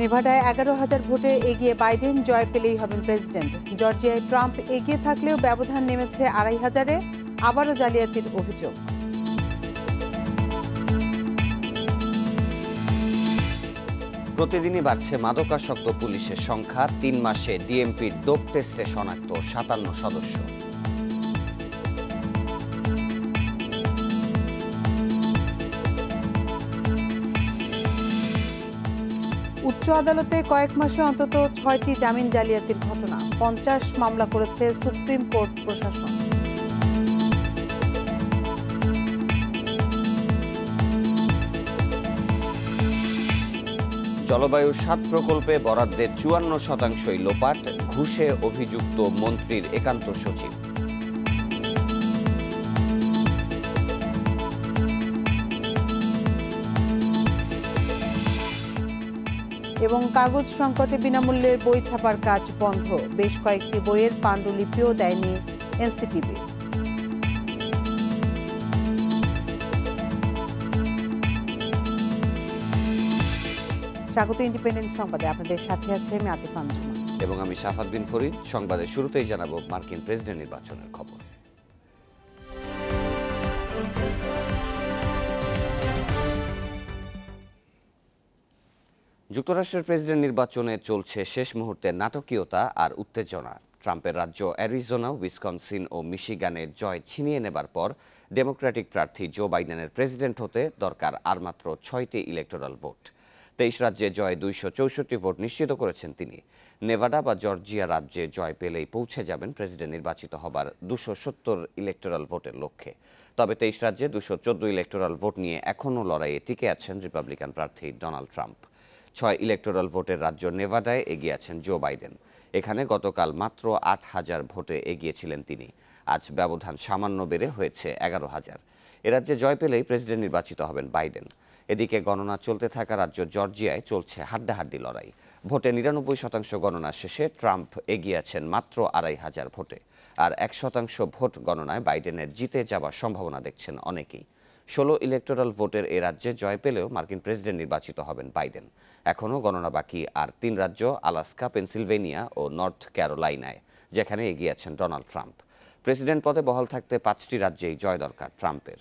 নেভাডায় 11,000 ভোটে এগিয়ে বাইডেন, জয় পেলেই হবেন প্রেসিডেন্ট। জর্জিয়ায় ট্রাম্প এগিয়ে থাকলেও ব্যবধান নেমেছে 2,500-এ, আবারও জালিয়াতির অভিযোগ। প্রতিদিনই বাড়ছে মাদকাসক্ত পুলিশের সংখ্যা। 3 মাসে ডিএমপির ডোপ টেস্টে শনাক্ত 57 সদস্য। উচ্চ আদালতে কয়েক মাসে অন্তত 6টি জামিন জালিয়াতির ঘটনা। 50 মামলা করেছে সুপ্রিম কোর্ট প্রশাসন। জলবায়ু 7 প্রকল্পে বরাদ্দের 54%ই লোপাট, ঘুষে অভিযুক্ত মন্ত্রীর একান্ত সচিব। এবং কাগজ সংকটে বিনামূল্যের বই ছাপার কাজ বন্ধ। বেশ কয়েকটি বইয়ের পাণ্ডুলিপিও দেয়নি এনসিটিবি। স্বাগত ইন্ডিপেন্ডেন্ট সংবাদে, আপনাদের সাথে আছে আমি আতিফ আঞ্জুমান এবং আমি শাফাত বিন ফরিদ। সংবাদের শুরুতেই জানাবো মার্কিন প্রেসিডেন্ট নির্বাচনের খবর। যুক্তরাষ্ট্রের প্রেসিডেন্ট নির্বাচনে চলছে শেষ মুহূর্তে নাটকীয়তা আর উত্তেজনা। ট্রাম্পের রাজ্য অ্যারিজোনা, উইসকনসিন ও মিশিগানের জয় ছিনিয়ে নেবার পর ডেমোক্রেটিক প্রার্থী জো বাইডেনের প্রেসিডেন্ট হতে দরকার আর মাত্র 6টি ইলেকটোরাল ভোট। 23 রাজ্যে জয় 264 ভোট নিশ্চিত করেছেন তিনি। নেভাডা বা জর্জিয়া রাজ্যে জয় পেলেই পৌঁছে যাবেন প্রেসিডেন্ট নির্বাচিত হবার 270 ইলেকটোরাল ভোটের লক্ষ্যে। তবে 23 রাজ্যে 214 ইলেকটোরাল ভোট নিয়ে এখনও লড়াইয়ে টিকে আছেন রিপাবলিকান প্রার্থী ডোনাল্ড ট্রাম্প। 6 ইলেকটোরাল ভোটের রাজ্য নেভাডায় এগিয়ে আছেন জো বাইডেন। এখানে গতকাল মাত্র 8,000 ভোটে এগিয়েছিলেন তিনি। আজ ব্যবধান সামান্য বেড়ে হয়েছে 11,000। এ রাজ্যে জয় পেলেই প্রেসিডেন্ট নির্বাচিত হবেন বাইডেন। এদিকে গণনা চলতে থাকা রাজ্য জর্জিয়ায় চলছে হাড্ডাহাড্ডি লড়াই। ভোটে 99% গণনা শেষে ট্রাম্প এগিয়ে আছেন মাত্র 2,500 ভোটে। আর 1% ভোট গণনায় বাইডেনের জিতে যাওয়ার সম্ভাবনা দেখছেন অনেকেই। 16 ইলেকটোরাল ভোটের এ রাজ্যে জয় পেলেও মার্কিন প্রেসিডেন্ট নির্বাচিত হবেন বাইডেন। এখনও গণনা বাকি আর 3 রাজ্য, আলাস্কা, পেনসিলভেনিয়া ও নর্থ ক্যারোলাইনায়, যেখানে এগিয়ে আছেন ডোনাল্ড ট্রাম্প। প্রেসিডেন্ট পদে বহাল থাকতে 5টি রাজ্যেই জয় দরকার ট্রাম্পের।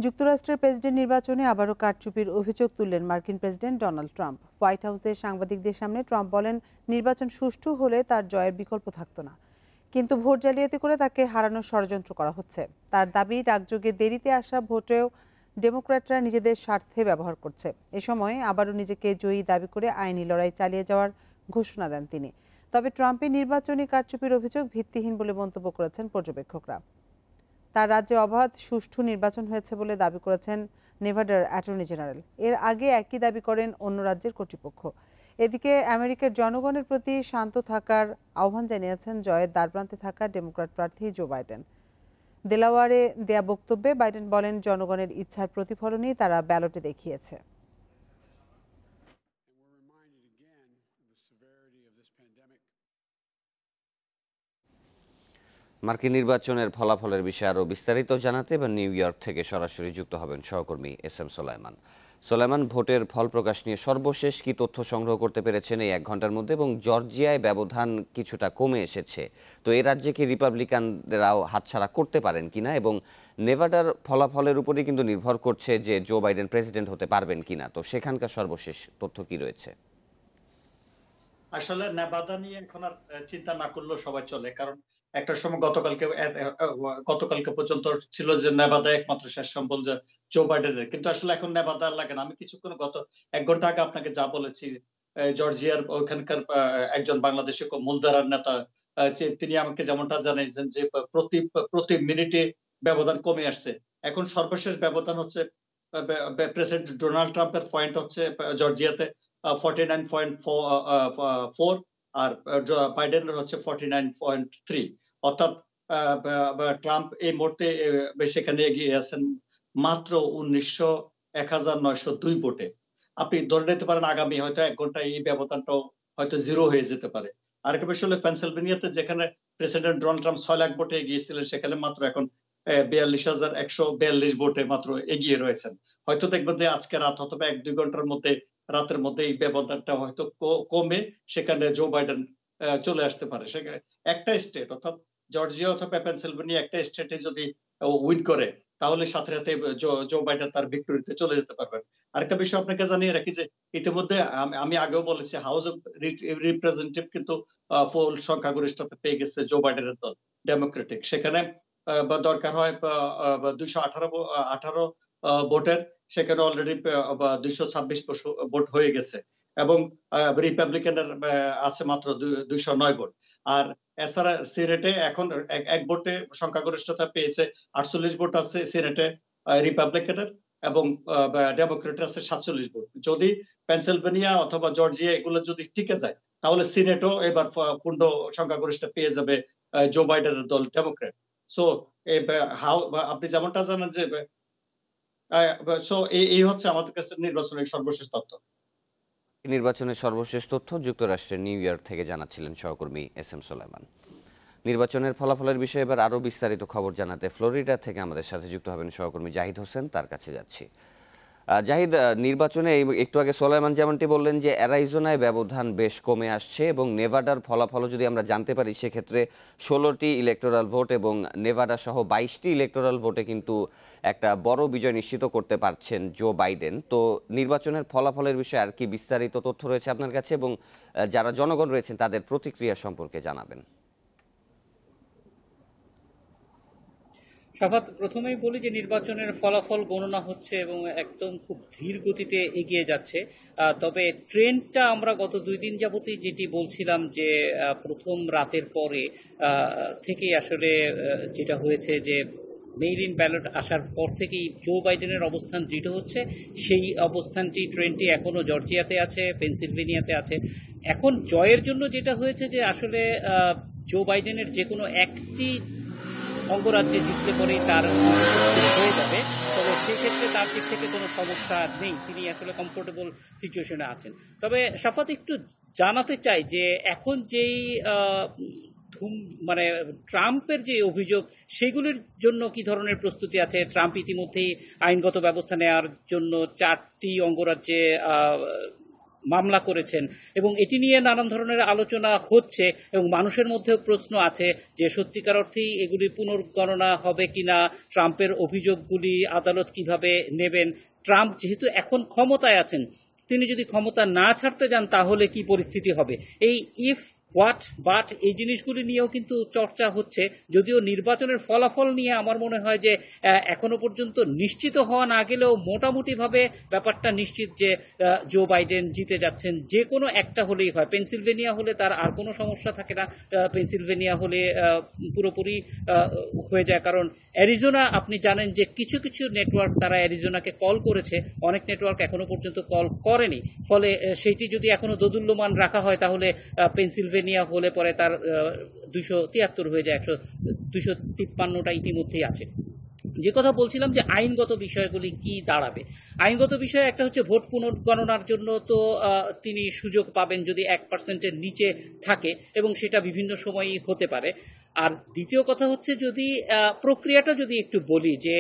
যুক্তরাষ্ট্রের প্রেসিডেন্ট নির্বাচনে আবারও কারচুপির অভিযোগ তুললেন মার্কিন প্রেসিডেন্ট ডোনাল্ড ট্রাম্প। হোয়াইট হাউসে সাংবাদিকদের সামনে ট্রাম্প বলেন, নির্বাচন সুষ্ঠু হলে তার জয়ের বিকল্প থাকতো না, কিন্তু ভোট জালিয়াতি করে তাকে হারানোর ষড়যন্ত্র করা হচ্ছে। তার দাবি, ডাকযোগে দেরিতে আসা ভোটেও ডেমোক্র্যাটরা নিজেদের স্বার্থে ব্যবহার করছে। এ সময় আবারও নিজেকে জয়ী দাবি করে আইনি লড়াই চালিয়ে যাওয়ার ঘোষণা দেন তিনি। তবে ট্রাম্পের নির্বাচনী কারচুপির অভিযোগ ভিত্তিহীন বলে মন্তব্য করেছেন পর্যবেক্ষকরা। তার রাজ্যে অবাধ সুষ্ঠু নির্বাচন হয়েছে বলে দাবি করেছেন নেভাডার অ্যাটর্নি জেনারেল। এর আগে একই দাবি করেন অন্য রাজ্যের কর্তৃপক্ষ। এদিকে আমেরিকার জনগণের প্রতি শান্ত থাকার আহ্বান জানিয়েছেন জয়ের দ্বারপ্রান্তে থাকা ডেমোক্র্যাট প্রার্থী জো বাইডেন। দেলাওয়ারে দেয়া বক্তব্যে বাইডেন বলেন, জনগণের ইচ্ছার প্রতিফলনই তারা ব্যালটে দেখিয়েছে। মার্কিন নির্বাচনের ফলাফলের বিষয়ে আরও বিস্তারিত জানাতে এবার নিউ ইয়র্ক থেকে সরাসরি যুক্ত হবেন সহকর্মী এস.এম. সোলাইমান। সোলাইমান, ভোটের ফল প্রকাশ নিয়ে সর্বশেষ কি তথ্য সংগ্রহ করতে পেরেছেন এই 1 ঘন্টার মধ্যে? এবং জর্জিয়ায় ব্যবধান কিছুটা কমে এসেছে, তো এই রাজ্যে কি রিপাবলিকানরাও হাতছাড়া করতে পারেন কিনা, এবং নেভাডার ফলাফলের উপরই কিন্তু নির্ভর করছে যে জো বাইডেন প্রেসিডেন্ট হতে পারবেন কিনা, তো সেখানকার সর্বশেষ তথ্য কি রয়েছে? আসলে নেভাদা নিয়ে এখন আর চিন্তা না করলেও সবাই চলে, কারণ একটা সময় গতকালকে পর্যন্ত ছিল যে নেভাদা একমাত্র শেষ সম্বল যে জো বাইডেনের, কিন্তু আসলে এখন নেভাদা লাগে না। আমি কিছুক্ষণ গত 1 ঘন্টা আগে আপনাকে যা বলেছি, জর্জিয়ার ওখানকার একজন বাংলাদেশি মূলধারার নেতা, তিনি আমাকে যেমনটা জানিয়েছেন যে প্রতি মিনিটে ব্যবধান কমে আসছে। এখন সর্বশেষ ব্যবধান হচ্ছে প্রেসিডেন্ট ডোনাল্ড ট্রাম্পের পয়েন্ট হচ্ছে জর্জিয়াতে 49.4 আর বাইডেনের হচ্ছে 49.3। অর্থাৎ ট্রাম্প এই মুহূর্তে সেখানে এগিয়ে আছেন মাত্র 1,902 ভোটে। আপনি ধরে নিতে পারেন আগামী হয়তো 1 ঘন্টায় এই ব্যবধানটাও হয়তো জিরো হয়ে যেতে পারে। আরেকটা বিষয় হলো পেনসিলভেনিয়াতে যেখানে প্রেসিডেন্ট ডোনাল্ড ট্রাম্প 6 লাখ ভোটে এগিয়েছিলেন, সেখানে মাত্র এখন 42,142 ভোটে মাত্র এগিয়ে রয়েছেন। হয়তো দেখবেন যে আজকে রাত অথবা 1-2 ঘন্টার মধ্যে রাতের মধ্যে এই ব্যবধানটা হয়তো কমে সেখানে জো বাইডেন চলে আসতে পারে। সেখানে একটা স্টেট অর্থাৎ জর্জিয়া অথবা পেনসিলভেনিয়া একটা স্টেটে যদি উইন করে তাহলে সাথে সাথে জো বাইডেন তার ভিক্টরিতে চলে যেতে পারবেন। আরেকটা বিষয় আপনাকে জানিয়ে রাখি যে ইতিমধ্যে আমি আগেও বলেছি হাউস অব রিপ্রেজেন্টেটিভ কিন্তু ফুল সংখ্যাগরিষ্ঠতা পেয়ে গেছে জো বাইডেনের দল ডেমোক্রেটিক। সেখানে বা দরকার হয় 218 ভোটের, সেখানে অলরেডি 226 ভোট হয়ে গেছে এবং রিপাবলিকানের আছে মাত্র 209 ভোট। আর এছাড়া সিনেটে এখন এক ভোটে সংখ্যাগরিষ্ঠতা পেয়েছে 48 ভোট আছে সিনেটে রিপাবলিকানের এবং ডেমোক্রেটের আছে 47 ভোট। যদি পেনসিলভেনিয়া অথবা জর্জিয়া এগুলো যদি টিকে যায় তাহলে সিনেটও এবার পূর্ণ সংখ্যাগরিষ্ঠ পেয়ে যাবে জো বাইডেনের দল ডেমোক্রেট। সো আপনি যেমনটা জানেন যে এই হচ্ছে আমাদের কাছে নির্বাচনের সর্বশেষ তথ্য। নির্বাচনের সর্বশেষ তথ্য যুক্তরাষ্ট্রের নিউ ইয়র্ক থেকে জানাচ্ছিলেন সহকর্মী এস এম সোলাইমান। নির্বাচনের ফলাফলের বিষয়ে এবার আরও বিস্তারিত খবর জানাতে ফ্লোরিডা থেকে আমাদের সাথে যুক্ত হবেন সহকর্মী জাহিদ হোসেন, তার কাছে যাচ্ছি। জাহিদ, নির্বাচনে একটু আগে সোলাইমান যেমনটি বললেন যে অ্যারিজোনায় ব্যবধান বেশ কমে আসছে এবং নেভাডার ফলাফলও যদি আমরা জানতে পারি সেক্ষেত্রে 16টি ইলেকটোরাল ভোট এবং নেভাডা সহ 22টি ইলেকটোরাল ভোটে কিন্তু একটা বড় বিজয় নিশ্চিত করতে পারছেন জো বাইডেন। তো নির্বাচনের ফলাফলের বিষয়ে আর কি বিস্তারিত তথ্য রয়েছে আপনার কাছে এবং যারা জনগণ রয়েছেন তাদের প্রতিক্রিয়া সম্পর্কে জানাবেন। শাফাত, প্রথমেই বলি যে নির্বাচনের ফলাফল গণনা হচ্ছে এবং একদম খুব ধীর গতিতে এগিয়ে যাচ্ছে। তবে ট্রেন্ডটা আমরা গত 2 দিন যাবতই যেটি বলছিলাম যে প্রথম রাতের পরে থেকেই আসলে যেটা হয়েছে যে মেইল ইন ব্যালট আসার পর থেকেই জো বাইডেনের অবস্থান দৃঢ় হচ্ছে। সেই অবস্থানটি ট্রেন্ডটি এখনো জর্জিয়াতে আছে, পেনসিলভেনিয়াতে আছে। এখন জয়ের জন্য যেটা হয়েছে যে আসলে জো বাইডেনের যে কোনো একটি অঙ্গরাজ্যে জিতলে পরেই তার হয়ে যাবে, তবে সেক্ষেত্রে তার দিক থেকে কোনো সমস্যা নেই, তিনি আসলে কমফোর্টেবল সিচুয়েশনে আছেন। তবে শাফাত, একটু জানাতে চাই যে এখন যেই মানে ট্রাম্পের যে অভিযোগ সেগুলির জন্য কি ধরনের প্রস্তুতি আছে? ট্রাম্প ইতিমধ্যেই আইনগত ব্যবস্থা নেওয়ার জন্য 4টি অঙ্গরাজ্যে মামলা করেছেন এবং এটি নিয়ে নানান ধরনের আলোচনা হচ্ছে এবং মানুষের মধ্যেও প্রশ্ন আছে যে সত্যিকার অর্থেই এগুলি পুনর্গণনা হবে কিনা, ট্রাম্পের অভিযোগগুলি আদালত কিভাবে নেবেন, ট্রাম্প যেহেতু এখন ক্ষমতায় আছেন তিনি যদি ক্ষমতা না ছাড়তে যান তাহলে কি পরিস্থিতি হবে, এই ইফ হোয়াট বাট এই জিনিসগুলি নিয়েও কিন্তু চর্চা হচ্ছে। যদিও নির্বাচনের ফলাফল নিয়ে আমার মনে হয় যে এখনো পর্যন্ত নিশ্চিত হওয়া না গেলেও মোটামুটিভাবে ব্যাপারটা নিশ্চিত যে জো বাইডেন জিতে যাচ্ছেন। যে কোনো একটা হলেই হয়, পেনসিলভেনিয়া হলে তার আর কোনো সমস্যা থাকে না, পেনসিলভেনিয়া হলে পুরোপুরি হয়ে যায়। কারণ অ্যারিজোনা আপনি জানেন যে কিছু কিছু নেটওয়ার্ক তারা অ্যারিজোনাকে কল করেছে, অনেক নেটওয়ার্ক এখনো পর্যন্ত কল করেনি, ফলে সেটি যদি এখনো দোদুল্যমান রাখা হয় তাহলে পেনসিলভেনিয়া হলে পরে তার 273 হয়ে যায়, 253টা ইতিমধ্যেই আছে। যে কথা বলছিলাম যে আইনগত বিষয়গুলি কি দাঁড়াবে, আইনগত বিষয় একটা হচ্ছে ভোট পুনর্গণনার জন্য তো তিনি সুযোগ পাবেন যদি 1%-এর নিচে থাকে এবং সেটা বিভিন্ন সময়ই হতে পারে। আর দ্বিতীয় কথা হচ্ছে যদি প্রক্রিয়াটা যদি একটু বলি যে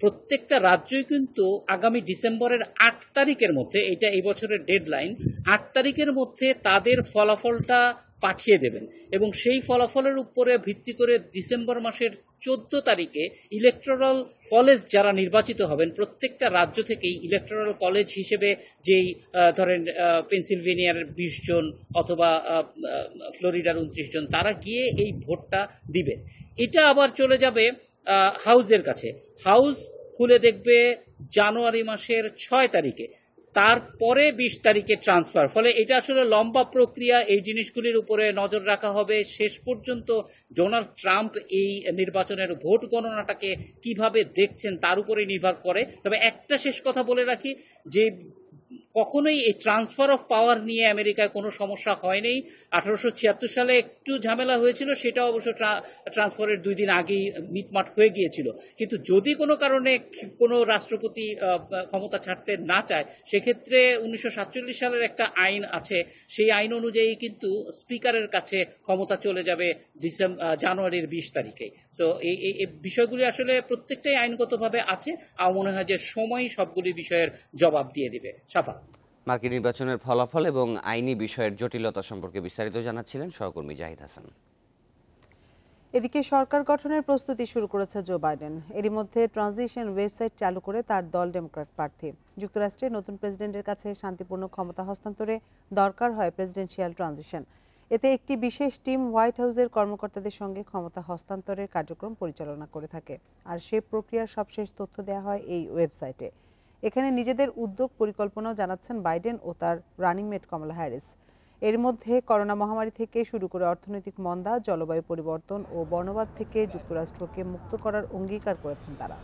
প্রত্যেকটা রাজ্যই কিন্তু আগামী ডিসেম্বরের 8 তারিখের মধ্যে, এটা এই বছরের ডেডলাইন, 8 তারিখের মধ্যে তাদের ফলাফলটা পাঠিয়ে দেবেন এবং সেই ফলাফলের উপরে ভিত্তি করে ডিসেম্বর মাসের 14 তারিখে ইলেকটোরাল কলেজ যারা নির্বাচিত হবেন প্রত্যেকটা রাজ্য থেকেই ইলেকটোরাল কলেজ হিসেবে যেই ধরেন পেনসিলভেনিয়ার 20 জন অথবা ফ্লোরিডার 29 জন তারা গিয়ে এই ভোটটা দিবে। এটা আবার চলে যাবে হাউজের কাছে, হাউস খুলে দেখবে জানুয়ারি মাসের 6 তারিখে, তারপরে 20 তারিখে ট্রান্সফার। ফলে এটা আসলে লম্বা প্রক্রিয়া, এই জিনিসগুলির উপরে নজর রাখা হবে। শেষ পর্যন্ত ডোনাল্ড ট্রাম্প এই নির্বাচনের ভোট গণনাটাকে কিভাবে দেখছেন তার উপরে নির্ভর করে। তবে একটা শেষ কথা বলে রাখি যে কখনোই এই ট্রান্সফার অফ পাওয়ার নিয়ে আমেরিকায় কোনো সমস্যা হয়নি। 1876 সালে একটু ঝামেলা হয়েছিল, সেটা অবশ্য ট্রান্সফারের 2 দিন আগেই মিটমাট হয়ে গিয়েছিল। কিন্তু যদি কোনো কারণে কোনো রাষ্ট্রপতি ক্ষমতা ছাড়তে না চায়, সেক্ষেত্রে 1947 সালের একটা আইন আছে, সেই আইন অনুযায়ী কিন্তু স্পিকারের কাছে ক্ষমতা চলে যাবে জানুয়ারির 20 তারিখে। তো এই বিষয়গুলি আসলে প্রত্যেকটাই আইনগতভাবে আছে। আমার মনে হয় যে সময় সবগুলি বিষয়ের জবাব দিয়ে দিবে। সাফা, মার্কিন নির্বাচনের ফলাফল এবং আইনি বিষয়ের জটিলতা সম্পর্কে বিস্তারিত জানাচ্ছিলেন সহকর্মী জাহিদ হাসান। এদিকে সরকার গঠনের প্রস্তুতি শুরু করেছে জো বাইডেন। এরই মধ্যে ট্রানজিশন ওয়েবসাইট চালু করে তার দল ডেমোক্র্যাট প্রার্থী। যুক্তরাষ্ট্রে নতুন প্রেসিডেন্টের কাছে শান্তিপূর্ণ ক্ষমতা হস্তান্তরে দরকার হয় প্রেসিডেন্সিয়াল ট্রানজিশন। এতে একটি বিশেষ টিম হোয়াইট হাউসের কর্মকর্তাদের সঙ্গে ক্ষমতা হস্তান্তরের কার্যক্রম পরিচালনা করে থাকে, আর সে প্রক্রিয়ার সবশেষ তথ্য দেওয়া হয় এই ওয়েবসাইটে। এখানে নিজেদের উদ্যোগ পরিকল্পনাও জানাচ্ছেন বাইডেন ও তার রানিং মেট কমলা হ্যারিস। এর মধ্যে করোনা মহামারী থেকে শুরু করে অর্থনৈতিক মন্দা, জলবায়ু পরিবর্তন ও বর্ণবাদ থেকে যুক্তরাষ্ট্রকে মুক্ত করার অঙ্গীকার করেছেন তারা।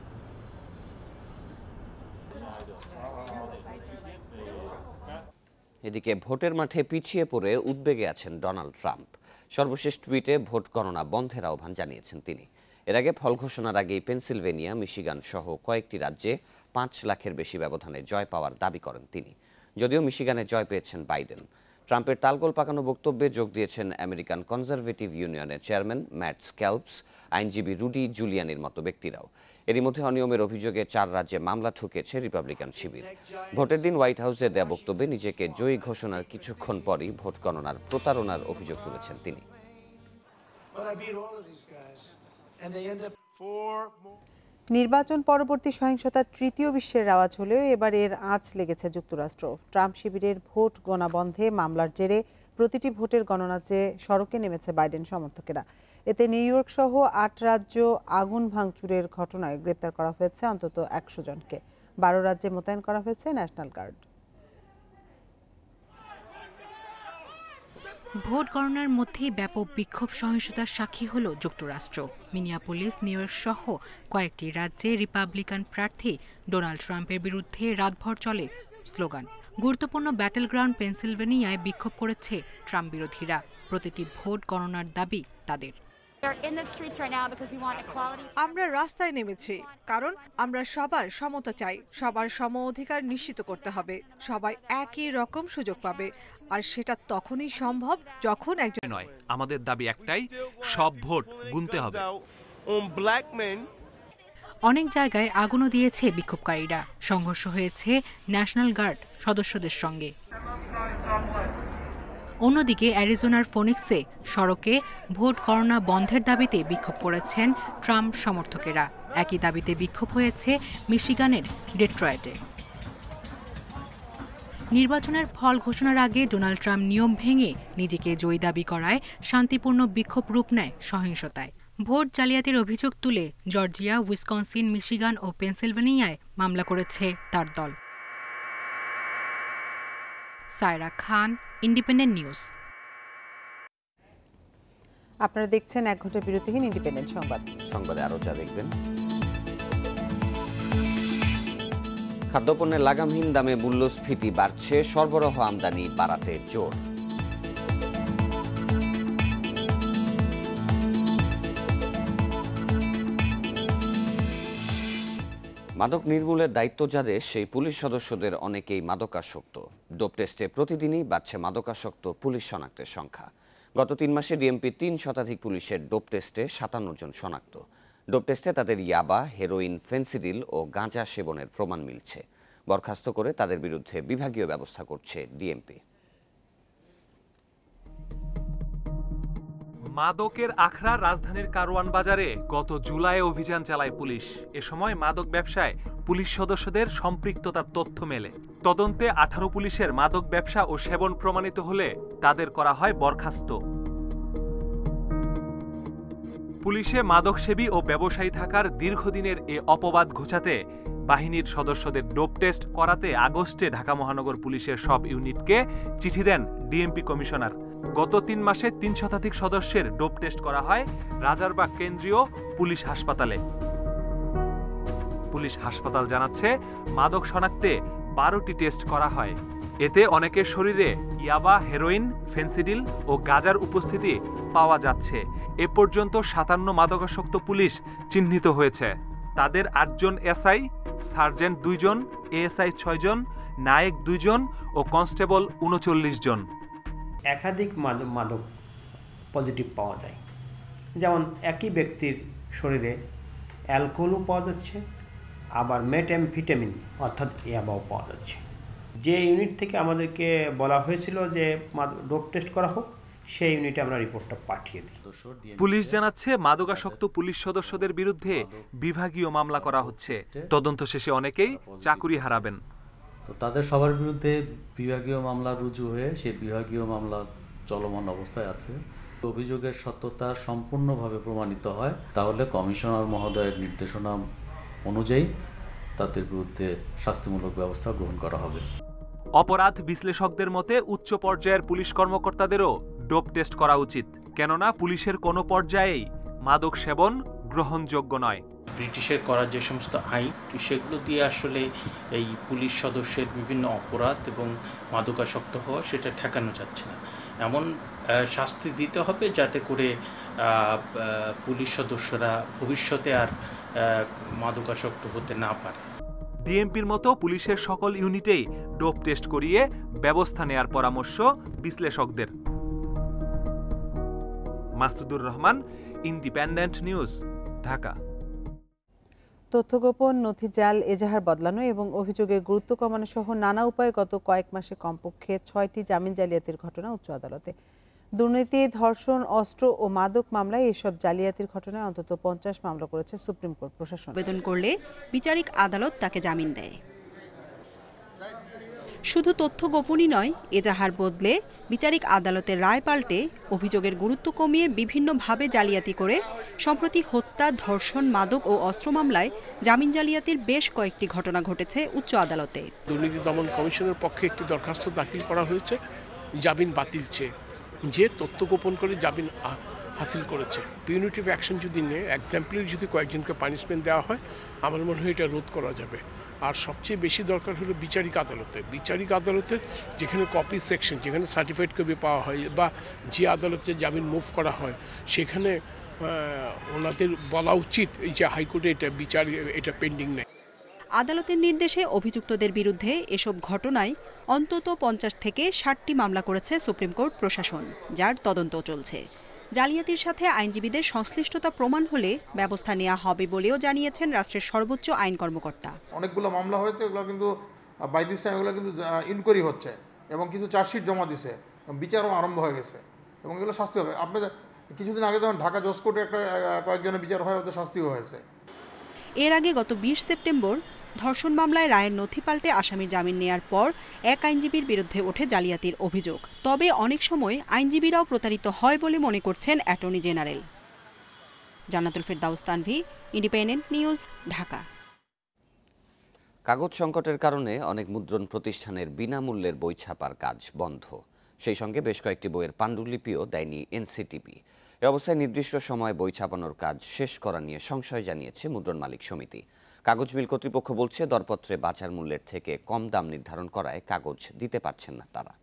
এদিকে ভোটের মাঠে পিছিয়ে পড়ে উদ্বেগে আছেন ডোনাল্ড ট্রাম্প। সর্বশেষ টুইটে ভোট গণনা বন্ধের আহ্বান জানিয়েছেন তিনি। এর আগে ফল ঘোষণার আগেই পেনসিলভেনিয়া, মিশিগান সহ কয়েকটি রাজ্যে 5 লাখের বেশি ব্যবধানে জয় পাওয়ার দাবি করেন তিনি। যদিও মিশিগানে জয় পেয়েছেন বাইডেন। ট্রাম্পের তালগোল পাকানো বক্তব্যে যোগ দিয়েছেন আমেরিকান কনজারভেটিভ ইউনিয়নের চেয়ারম্যান ম্যাট স্ক্যালপস, আইনজীবী রুডি জুলিয়ানির মতো ব্যক্তিরাও। এরই মধ্যে অনিয়মের অভিযোগে 4 রাজ্যে মামলা ঠুকেছে রিপাবলিকান শিবির। ভোটের দিন হোয়াইট হাউসে দেয়া বক্তব্যে নিজেকে জয়ী ঘোষণার কিছুক্ষণ পরই ভোট গণনার প্রতারণার অভিযোগ তুলেছেন তিনি। নির্বাচন পরবর্তী সহিংসতার তৃতীয় বিশ্বের আওয়াজ হলেও এবার এর আঁচ লেগেছে যুক্তরাষ্ট্র। ট্রাম্প শিবিরের ভোট গণনা বন্ধে মামলার জেরে প্রতিটি ভোটের গণনা চেয়ে সড়কে নেমেছে বাইডেন সমর্থকেরা। এতে নিউ ইয়র্ক সহ 8 রাজ্য আগুন ভাঙচুরের ঘটনায় গ্রেপ্তার করা হয়েছে অন্তত 100 জনকে। 12 রাজ্যে মোতায়েন করা হয়েছে ন্যাশনাল গার্ড। ভোট গণনার মধ্যেই ব্যাপক বিক্ষোভ সহিংসতার সাক্ষী হল যুক্তরাষ্ট্র। মিনিয়াপোলিস, নিউ ইয়র্ক সহ কয়েকটি রাজ্যে রিপাবলিকান প্রার্থী ডোনাল্ড ট্রাম্পের বিরুদ্ধে রাতভর চলে স্লোগান। গুরুত্বপূর্ণ ব্যাটেল গ্রাউন্ড পেনসিলভেনিয়ায় বিক্ষোভ করেছে ট্রাম্প বিরোধীরা। প্রতিটি ভোট গণনার দাবি তাদের। আমরা রাস্তায় নেমেছি কারণ আমরা সবার সমতা চাই। সবার সম অধিকার নিশ্চিত করতে হবে। সবাই একই রকম সুযোগ পাবে, আর সেটা তখনই সম্ভব যখন একজন নয়। আমাদের দাবি একটাই, সব ভোট গুনতে হবে। অনেক জায়গায় আগুনও দিয়েছে বিক্ষোভকারীরা। সংঘর্ষ হয়েছে ন্যাশনাল গার্ড সদস্যদের সঙ্গে। অন্যদিকে অ্যারিজোনার ফোনিক্সে সড়কে ভোট গণনা বন্ধের দাবিতে বিক্ষোভ করেছেন ট্রাম্প সমর্থকেরা। একই দাবিতে বিক্ষোভ হয়েছে মিশিগানের ডেট্রয়েটে। নির্বাচনের ফল ঘোষণার আগে ডোনাল্ড ট্রাম্প নিয়ম ভেঙে নিজেকে জয়ী দাবি করায় শান্তিপূর্ণ বিক্ষোভ রূপ নেয় সহিংসতায়। ভোট জালিয়াতির অভিযোগ তুলে জর্জিয়া, উইসকনসিন, মিশিগান ও পেনসিলভেনিয়ায় মামলা করেছে তার দল। সায়রা খান, ইন্ডিপেন্ডেন্ট নিউজ। আপনারা দেখছেন 1 ঘন্টা বিরতিহীন ইন্ডিপেন্ডেন্ট সংবাদ। সংবাদে আরও যা দেখবেন: খাদ্যপণ্যের লাগামহীন দামে মূল্যস্ফীতি বাড়ছে, সরবরাহ আমদানি বাড়াতে জোর। মাদক নির্মূলের দায়িত্ব যাদের, সেই পুলিশ সদস্যদের অনেকেই মাদকাসক্ত। ডোপ টেস্টে প্রতিদিনই বাড়ছে মাদকাসক্ত পুলিশ শনাক্তের সংখ্যা। গত 3 মাসে ডিএমপি 3 শতাধিক পুলিশের ডোপ টেস্টে 57 জন শনাক্ত। ডোপ টেস্টে তাদের ইয়াবা, হেরোইন, ফেন্সিডিল ও গাঁজা সেবনের প্রমাণ মিলছে। বরখাস্ত করে তাদের বিরুদ্ধে বিভাগীয় ব্যবস্থা করছে ডিএমপি। মাদকের আখড়া রাজধানীর কারওয়ান বাজারে গত জুলাইয়ে অভিযান চালায় পুলিশ। এ সময় মাদক ব্যবসায় পুলিশ সদস্যদের সম্পৃক্ততার তথ্য মেলে। তদন্তে 18 পুলিশের মাদক ব্যবসা ও সেবন প্রমাণিত হলে তাদের করা হয় বরখাস্ত। পুলিশে মাদকসেবী ও ব্যবসায়ী থাকার দীর্ঘদিনের এ অপবাদ ঘোচাতে বাহিনীর সদস্যদের ডোপ টেস্ট করাতে আগস্টে ঢাকা মহানগর পুলিশের সব ইউনিটকে চিঠি দেন ডিএমপি কমিশনার। গত 3 মাসে 3 শতাধিক সদস্যের ডোপ টেস্ট করা হয় রাজারবাগ কেন্দ্রীয় পুলিশ হাসপাতালে। পুলিশ হাসপাতাল জানাচ্ছে, মাদক শনাক্তে 12টি টেস্ট করা হয়। এতে অনেকের শরীরে ইয়াবা, হেরোইন, ফেন্সিডিল ও গাঁজার উপস্থিতি পাওয়া যাচ্ছে। এ পর্যন্ত 57 মাদকাসক্ত পুলিশ চিহ্নিত হয়েছে। তাদের 8 জন এসআই, সার্জেন্ট 2 জন, এএসআই 6 জন, নায়েক 2 জন ও কনস্টেবল 39 জন। একাধিক মাদক পজিটিভ পাওয়া যায়, যেমন একই ব্যক্তির শরীরে অ্যালকোহলও পাওয়া যাচ্ছে, আবার মেট্যামফেটামিন অর্থাৎ ইয়াবাও পাওয়া যাচ্ছে। যে ইউনিট থেকে আমাদেরকে বলা হয়েছিল যে ডোপ টেস্ট করা হোক, সেই ইউনিটে আমরা রিপোর্টটা পাঠিয়ে দিই। পুলিশ জানাচ্ছে মাদকাসক্ত পুলিশ সদস্যদের বিরুদ্ধে বিভাগীয় মামলা করা হচ্ছে। তদন্ত শেষে অনেকেই চাকুরি হারাবেন। তো তাদের সবার বিরুদ্ধে বিভাগীয় মামলা রুজু হয়ে সেই বিভাগীয় মামলা চলমান অবস্থায় আছে। অভিযোগের সত্যতা সম্পূর্ণভাবে প্রমাণিত হয় তাহলে কমিশনার মহোদয়ের নির্দেশনা অনুযায়ী তাদের বিরুদ্ধে শাস্তিমূলক ব্যবস্থা গ্রহণ করা হবে। অপরাধ বিশ্লেষকদের মতে উচ্চ পর্যায়ের পুলিশ কর্মকর্তাদেরও ডোপ টেস্ট করা উচিত, কেননা পুলিশের কোনো পর্যায়েই মাদক সেবন গ্রহণযোগ্য নয়। ব্রিটিশের করা যে সমস্ত আইন, সেগুলো দিয়ে আসলে এই পুলিশ সদস্যের বিভিন্ন অপরাধ এবং মাদকাসক্ত হওয়া সেটা ঠেকানো যাচ্ছে না। এমন শাস্তি দিতে হবে যাতে করে পুলিশ সদস্যরা ভবিষ্যতে আর মাদকাসক্ত হতে না পারে। ডিএমপির মতো পুলিশের সকল ইউনিটেই ডোপ টেস্ট করিয়ে ব্যবস্থা নেয়ার পরামর্শ বিশ্লেষকদের। Masudur Rahman, Independent News, Dhaka. তথ্যগোপন, নথি জাল, এজাহার বদলানো এবং অভিযোগের গুরুত্ব কমানো সহ নানা উপায়ে গত কয়েক মাসে কমপক্ষে 6টি জামিন জালিয়াতির ঘটনা উচ্চ আদালতে। দুর্নীতি, ধর্ষণ, অস্ত্র ও মাদক মামলায় এসব জালিয়াতির ঘটনায় অন্তত 50 মামলা করেছে সুপ্রিম কোর্ট প্রশাসন। আবেদন করলে বিচারিক আদালত তাকে জামিন দেয়। শুধু তথ্য গোপনই নয়, এজাহার বদলে বিচারিক আদালতের রায় পাল্টে অভিযোগের গুরুত্ব কমিয়ে বিভিন্নভাবে জালিয়াতি করে সম্প্রতি হত্যা, ধর্ষণ, মাদক ও অস্ত্র মামলায় জামিন জালিয়াতির বেশ কয়েকটি ঘটনা ঘটেছে উচ্চ আদালতে। দুর্নীতি দমন কমিশনের পক্ষে একটি দরখাস্ত দাখিল করা হয়েছে জামিন বাতিল চেয়ে, যে তথ্য গোপন করে জামিন হাসিল করেছে। পিউনিটিভ অ্যাকশন যদি নিয়ে এক্সাম্পলি যদি কয়েকজনকে পানিশমেন্ট দেওয়া হয়, আমার মনে হয় এটা রোধ করা যাবে। আর সবচেয়ে বেশি দরকার হলো বিচারিক আদালতের যেখানে কপি সেকশন, যেখানে সার্টিফাইড কপি পাওয়া হয় বা যে আদালতে জামিন মুভ করা হয়, সেখানে ওনাদের বলা উচিত যে হাইকোর্টে এটা পেন্ডিং নেই। আদালতের নির্দেশে অভিযুক্তদের বিরুদ্ধে এসব ঘটনায় অন্তত 50 থেকে 60টি মামলা করেছে সুপ্রিম কোর্ট প্রশাসন, যার তদন্ত চলছে। জালিয়াতির সাথে আইনজীবীদের সংশ্লিষ্টতা প্রমাণ হলে ব্যবস্থা নেওয়া হবে বলেও জানিয়েছেন রাষ্ট্রের সর্বোচ্চ আইন কর্মকর্তা। অনেকগুলো মামলা হয়েছে, এগুলো কিন্তু বাই দিস টাইম এগুলো কিন্তু ইনকোয়ারি হচ্ছে এবং কিছু চার্জশিট জমা দিছে, বিচারও আরম্ভ হয়ে গেছে এবং এগুলো শাস্তি হবে। আপনি কিছুদিন আগে যখন ঢাকা জজ কোর্টে একটা কয়েকজনের বিচার হয়, ওদের শাস্তিও হয়েছে। এর আগে গত 20 সেপ্টেম্বর ধর্ষণ মামলায় রায়ের নথি পাল্টে আসামির জামিন নেয়ার পর এক আইনজীবীর বিরুদ্ধে ওঠে জালিয়াতির অভিযোগ। তবে অনেক সময় আইনজীবীরাও প্রতারিত হয় বলে মনে করছেন অ্যাটর্নি জেনারেল। জান্নাতুল ফেরদাউস তানভি, ইন্ডিপেন্ডেন্ট নিউজ, ঢাকা। কাগজ সংকটের কারণে অনেক মুদ্রণ প্রতিষ্ঠানের বিনামূল্যের বই ছাপার কাজ বন্ধ। সেই সঙ্গে বেশ কয়েকটি বইয়ের পাণ্ডুলিপিও দেয়নি এনসিটিবি। এ অবস্থায় নির্দিষ্ট সময় বই ছাপানোর কাজ শেষ করা নিয়ে সংশয় জানিয়েছে মুদ্রণ মালিক সমিতি। কাগজ মিল কর্তৃপক্ষ বলছে, দরপত্রে বাজার মূল্যের থেকে কম দাম নির্ধারণ করায় কাগজ দিতে পারছেন না তারা।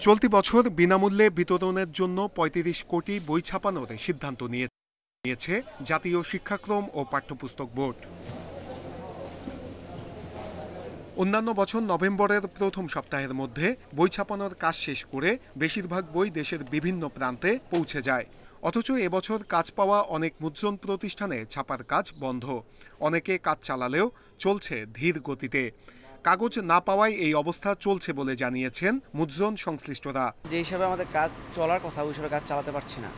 চলতি বছর বিনামূল্যে বিতরণের জন্য 35 কোটি বই ছাপানোর সিদ্ধান্ত নিয়েছে জাতীয় শিক্ষাক্রম ও পাঠ্যপুস্তক বোর্ড। অন্যান্য বছর নভেম্বরের প্রথম সপ্তাহের মধ্যে বই ছাপানোর কাজ শেষ করে বেশিরভাগ বই দেশের বিভিন্ন প্রান্তে পৌঁছে যায়। অথচ এবছর কাজ পাওয়া অনেক মুদ্রণ প্রতিষ্ঠানে ছাপার কাজ বন্ধ। অনেকে কাজ চালালেও চলছে ধীর গতিতে। কাগজ না পাওয়ায় এই অবস্থা চলছে বলে জানিয়েছেন মুদ্রণ সংশ্লিষ্টরা। যে হিসাবে আমাদের কাজ চলার কথা, ওই হিসাবে কাজ চালাতে পারছি না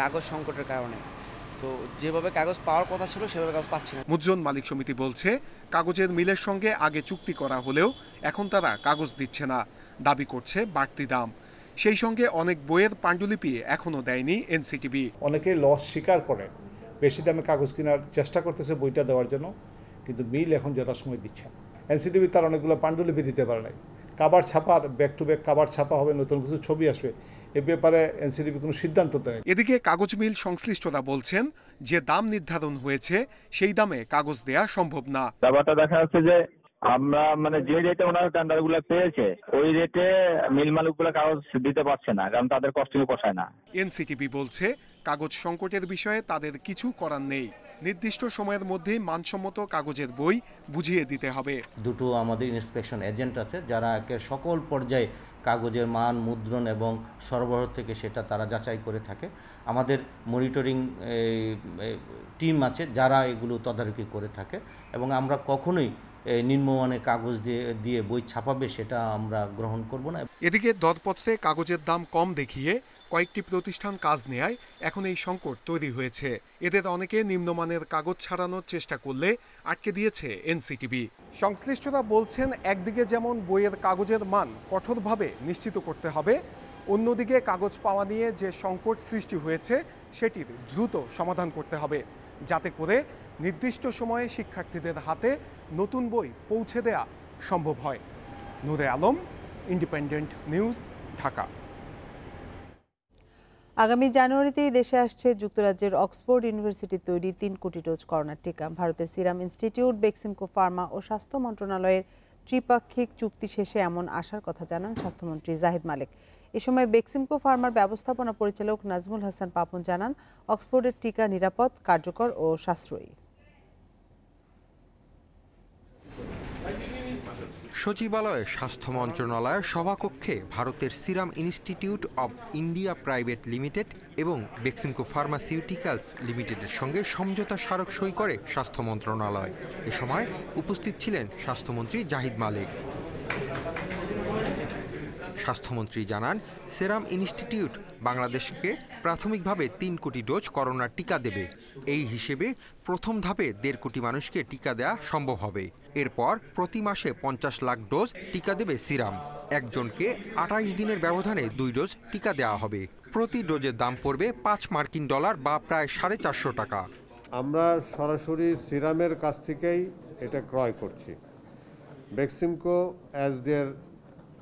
কাগজ সংকটের কারণে। তো যেভাবে কাগজ পাওয়ার কথা ছিল সেভাবে কাগজ পাচ্ছি না। মুদ্রণ মালিক সমিতি বলছে, কাগজের মিলের সঙ্গে আগে চুক্তি করা হলেও এখন তারা কাগজ দিচ্ছে না, দাবি করছে বাড়তি দাম। সেই সঙ্গে অনেক বইয়ের পাণ্ডুলিপি এখনো দেয়নি এনসিটিবি। অনেকে লস স্বীকার করে বেশি দামে কাগজ কেনার চেষ্টা করতেছে বইটা দেওয়ার জন্য, কিন্তু বিল এখন যথাসময় দিচ্ছে না। এনসিটিবি তার অনেকগুলো পাণ্ডুলিপি দিতে পারে নাই। কাভার ছাপার ব্যাক টু ব্যাক কাভার ছাপা হবে, নতুন কিছু ছবি আসবে, এ ব্যাপারে এনসিটিবি কোনো সিদ্ধান্ত নেই। এদিকে কাগজ মিল সংশ্লিষ্টরা বলছেন যে দাম নির্ধারণ হয়েছে সেই দামে কাগজ দেয়া সম্ভব না। ব্যাপারটা দেখা যাচ্ছে যে আমরা মানে যে রেটে ওনারা টেন্ডারগুলো পেয়েছে ওই রেটে মিল মালিকগুলো কাগজ দিতে পারছে না, কারণ তাদের কস্টিংও পোষায় না। এনসিটিবি বলছে কাগজ সংকটের বিষয়ে তাদের কিছু করার নেই, নির্দিষ্ট সময়ের মধ্যে মানসম্মত কাগজের বই বুঝিয়ে দিতে হবে। দুটো আমাদের ইন্সপেকশন এজেন্ট আছে যারা সকল পর্যায়ে কাগজের মান, মুদ্রণ এবং সরবরাহ থেকে সেটা তারা যাচাই করে থাকে। আমাদের মনিটরিং টিম আছে যারা এগুলো তদারকি করে থাকে, এবং আমরা কখনোই নিম্নমানের কাগজ দিয়ে বই ছাপাবে সেটা আমরা গ্রহণ করব না। এদিকে দরপত্রে কাগজের দাম কম দেখিয়ে কয়েকটি প্রতিষ্ঠান কাজ নেয় এখন এই সংকট তৈরি হয়েছে। এদের অনেকে নিম্নমানের কাগজ ছাড়ানোর চেষ্টা করলে আটকে দিয়েছে এনসিটিবি। সংশ্লিষ্টরা বলছেন একদিকে যেমন বইয়ের কাগজের মান কঠোরভাবে নিশ্চিত করতে হবে, অন্যদিকে কাগজ পাওয়া নিয়ে যে সংকট সৃষ্টি হয়েছে সেটির দ্রুত সমাধান করতে হবে, যাতে করে নির্দিষ্ট সময়ে শিক্ষার্থীদের হাতে নতুন বই পৌঁছে দেয়া সম্ভব হয়। নূরে আলম, ইন্ডিপেন্ডেন্ট নিউজ, ঢাকা। আগামী জানুয়ারিতেই দেশে আসছে যুক্তরাজ্যের অক্সফোর্ড ইউনিভার্সিটির তৈরি 3 কোটি ডোজ করোনার টিকা। ভারতের সিরাম ইনস্টিটিউট, বেক্সিমকো ফার্মা ও স্বাস্থ্য মন্ত্রণালয়ের ত্রিপাক্ষিক চুক্তি শেষে এমন আশার কথা জানান স্বাস্থ্যমন্ত্রী জাহিদ মালেক। এ সময় বেক্সিমকো ফার্মার ব্যবস্থাপনা পরিচালক নাজমুল হাসান পাপন জানান, অক্সফোর্ডের টিকা নিরাপদ, কার্যকর ও সাশ্রয়ী। সচিবালয়ে স্বাস্থ্য মন্ত্রণালয়ের সভাকক্ষে ভারতের serum institute of India private limited এবং বেক্সিমকো ফার্মাসিউটিক্যালস লিমিটেডের সঙ্গে সমঝোতা স্মারক সই করে স্বাস্থ্য মন্ত্রণালয়। এ সময় উপস্থিত ছিলেন স্বাস্থ্যমন্ত্রী জাহিদ মালেক। স্বাস্থ্যমন্ত্রী জানান, সেরাম ইনস্টিটিউট বাংলাদেশকে প্রাথমিকভাবে 3 কোটি ডোজ করোনার টিকা দেবে। এই হিসেবে প্রথম ধাপে 1.5 কোটি মানুষকে টিকা দেওয়া সম্ভব হবে। এরপর প্রতি মাসে 50 লাখ ডোজ টিকা দেবে সিরাম। একজনকে 28 দিনের ব্যবধানে 2 ডোজ টিকা দেওয়া হবে। প্রতি ডোজের দাম পড়বে $5 বা প্রায় 450 টাকা। আমরা সরাসরি সিরামের কাছ থেকেই এটা ক্রয় করছি। বেক্সিমকো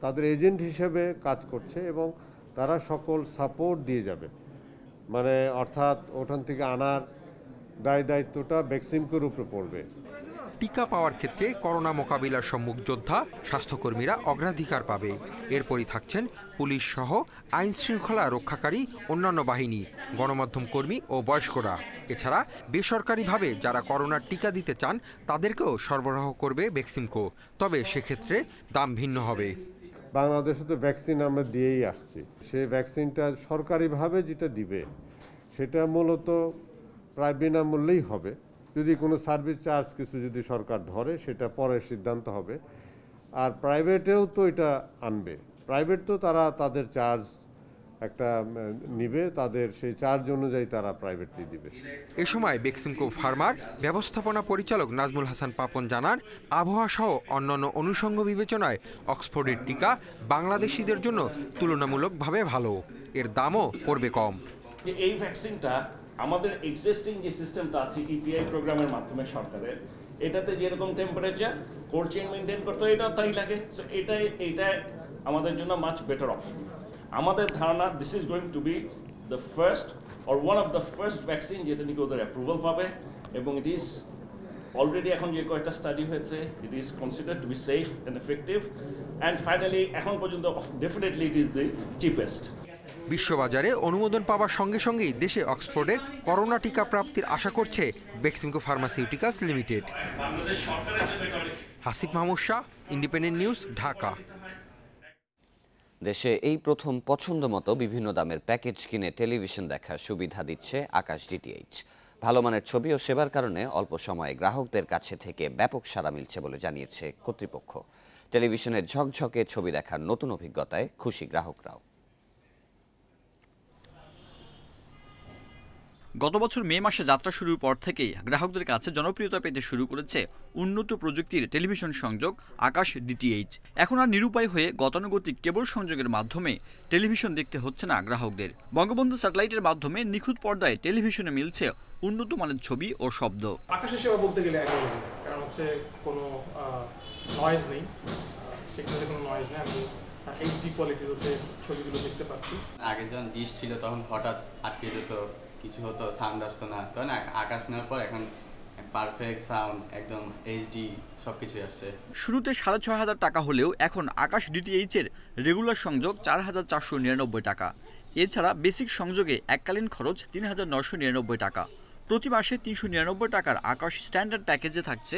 তাদের এজেন্ট হিসেবে কাজ করছে এবং তারা সকল সাপোর্ট দিয়ে যাবে, মানে অর্থাৎ ওখান থেকে আনার দায়িত্বটা বেক্সিমকোর উপরে পড়বে। টিকা পাওয়ার ক্ষেত্রে করোনা মোকাবিলার সম্মুখ যোদ্ধা স্বাস্থ্যকর্মীরা অগ্রাধিকার পাবে। এরপরই থাকছেন পুলিশ সহ আইন শৃঙ্খলা রক্ষাকারী অন্যান্য বাহিনী, গণমাধ্যম কর্মী ও বয়স্করা। এছাড়া বেসরকারিভাবে যারা করোনার টিকা দিতে চান তাদেরকেও সরবরাহ করবে বেক্সিমকো, তবে সেক্ষেত্রে দাম ভিন্ন হবে। বাংলাদেশে তো ভ্যাকসিন আমরা দিয়েই আসছি, সেই ভ্যাকসিনটা সরকারিভাবে যেটা দিবে সেটা মূলত প্রায় বিনামূল্যেই হবে। যদি কোনো সার্ভিস চার্জ কিছু যদি সরকার ধরে সেটা পরে সিদ্ধান্ত হবে। আর প্রাইভেটেও তো এটা আনবে, প্রাইভেট তো তারা তাদের চার্জ একটা নিবে, তাদের সেই চার্জ অনুযায়ী তারা প্রাইভেটলি দিবে। এ সময় বেক্সিমকো ফার্মার ব্যবস্থাপনা পরিচালক নাজমুল হাসান পাপন জানান, আবহাওয়া সহ অন্যান্য অনুষঙ্গ বিবেচনায় অক্সফোর্ডের টিকা বাংলাদেশিদের জন্য তুলনামূলকভাবে ভালো, এর দামও পড়বে কম। এই ভ্যাকসিনটা আমাদের এক্সিস্টিং যে সিস্টেমটা আছে ইপিআই প্রোগ্রামের মাধ্যমে সরকারের, এটাতে যেরকম টেম্পারেচার কোল্ড চেইন মেনটেন করতে হয়, এটাও তাই লাগে। সো এটা আমাদের জন্য মাচ বেটার অপশন। আমাদের ধারণা this is going to B the first or one of the first vaccine যেটা নাকি ওদের অ্যাপ্রুভাল পাবে, এবং ইট ইজ অলরেডি এখন যে কয়েকটা স্টাডি হয়েছে it is considered to be safe and effective, and finally এখন পর্যন্ত definitely it is the cheapest. বিশ্ববাজারে অনুমোদন পাওয়ার সঙ্গে সঙ্গেই দেশে অক্সফোর্ডের করোনা টিকা প্রাপ্তির আশা করছে Beximco pharmaceuticals limited. Hasib Mahmud Shah, independent News, Dhaka. দেশে এই প্রথম পছন্দ মতো বিভিন্ন দামের প্যাকেজ কিনে টেলিভিশন দেখার সুবিধা দিচ্ছে আকাশ ডিটিএইচ। ভালো মানের ছবি ও সেবার কারণে অল্প সময়ে গ্রাহকদের কাছে থেকে ব্যাপক সাড়া মিলছে বলে জানিয়েছে কর্তৃপক্ষ। টেলিভিশনের ঝকঝকে ছবি দেখার নতুন অভিজ্ঞতায় খুশি গ্রাহকরাও। গত বছর মে মাসে যাত্রা শুরুর পর থেকেই গ্রাহকদের কাছে জনপ্রিয়তা পেতে শুরু করেছে উন্নত প্রযুক্তির টেলিভিশন সংযোগ আকাশ ডিটিএইচ। এখন আর নিরুপায় হয়ে গতানুগতিক কেবল সংযোগের মাধ্যমে টেলিভিশন দেখতে হচ্ছে না গ্রাহকদের। বঙ্গবন্ধু স্যাটেলাইটের মাধ্যমে নিখুঁত পর্দায় টেলিভিশনে মিলছে উন্নত মানের ছবি ও শব্দ। আকাশের সেবা বলতে গেলে কারণ হচ্ছে কোনো নয়েজ নেই, সিগন্যালে কোনো নয়েজ নেই। আমি এইচডি কোয়ালিটির হচ্ছে ছবিগুলো দেখতে পাচ্ছি। আগে যখন ডিশ ছিল তখন হঠাৎ আটকে যেত, কিছু হতো, সাউন্ড আসতো না, তখন আকাশ নেওয়ার পর এখন পারফেক্ট সাউন্ড, একদম এইচডি সবকিছুই আসছে। শুরুতে ৬,৫০০ টাকা হলেও এখন আকাশ ডিটিএইচ এর রেগুলার সংযোগ ৪,৪৯৯ টাকা। এছাড়া বেসিক সংযোগে এককালীন খরচ ৩,৯৯৯ টাকা। প্রতি মাসে ৩৯৯ টাকার আকাশ স্ট্যান্ডার্ড প্যাকেজে থাকছে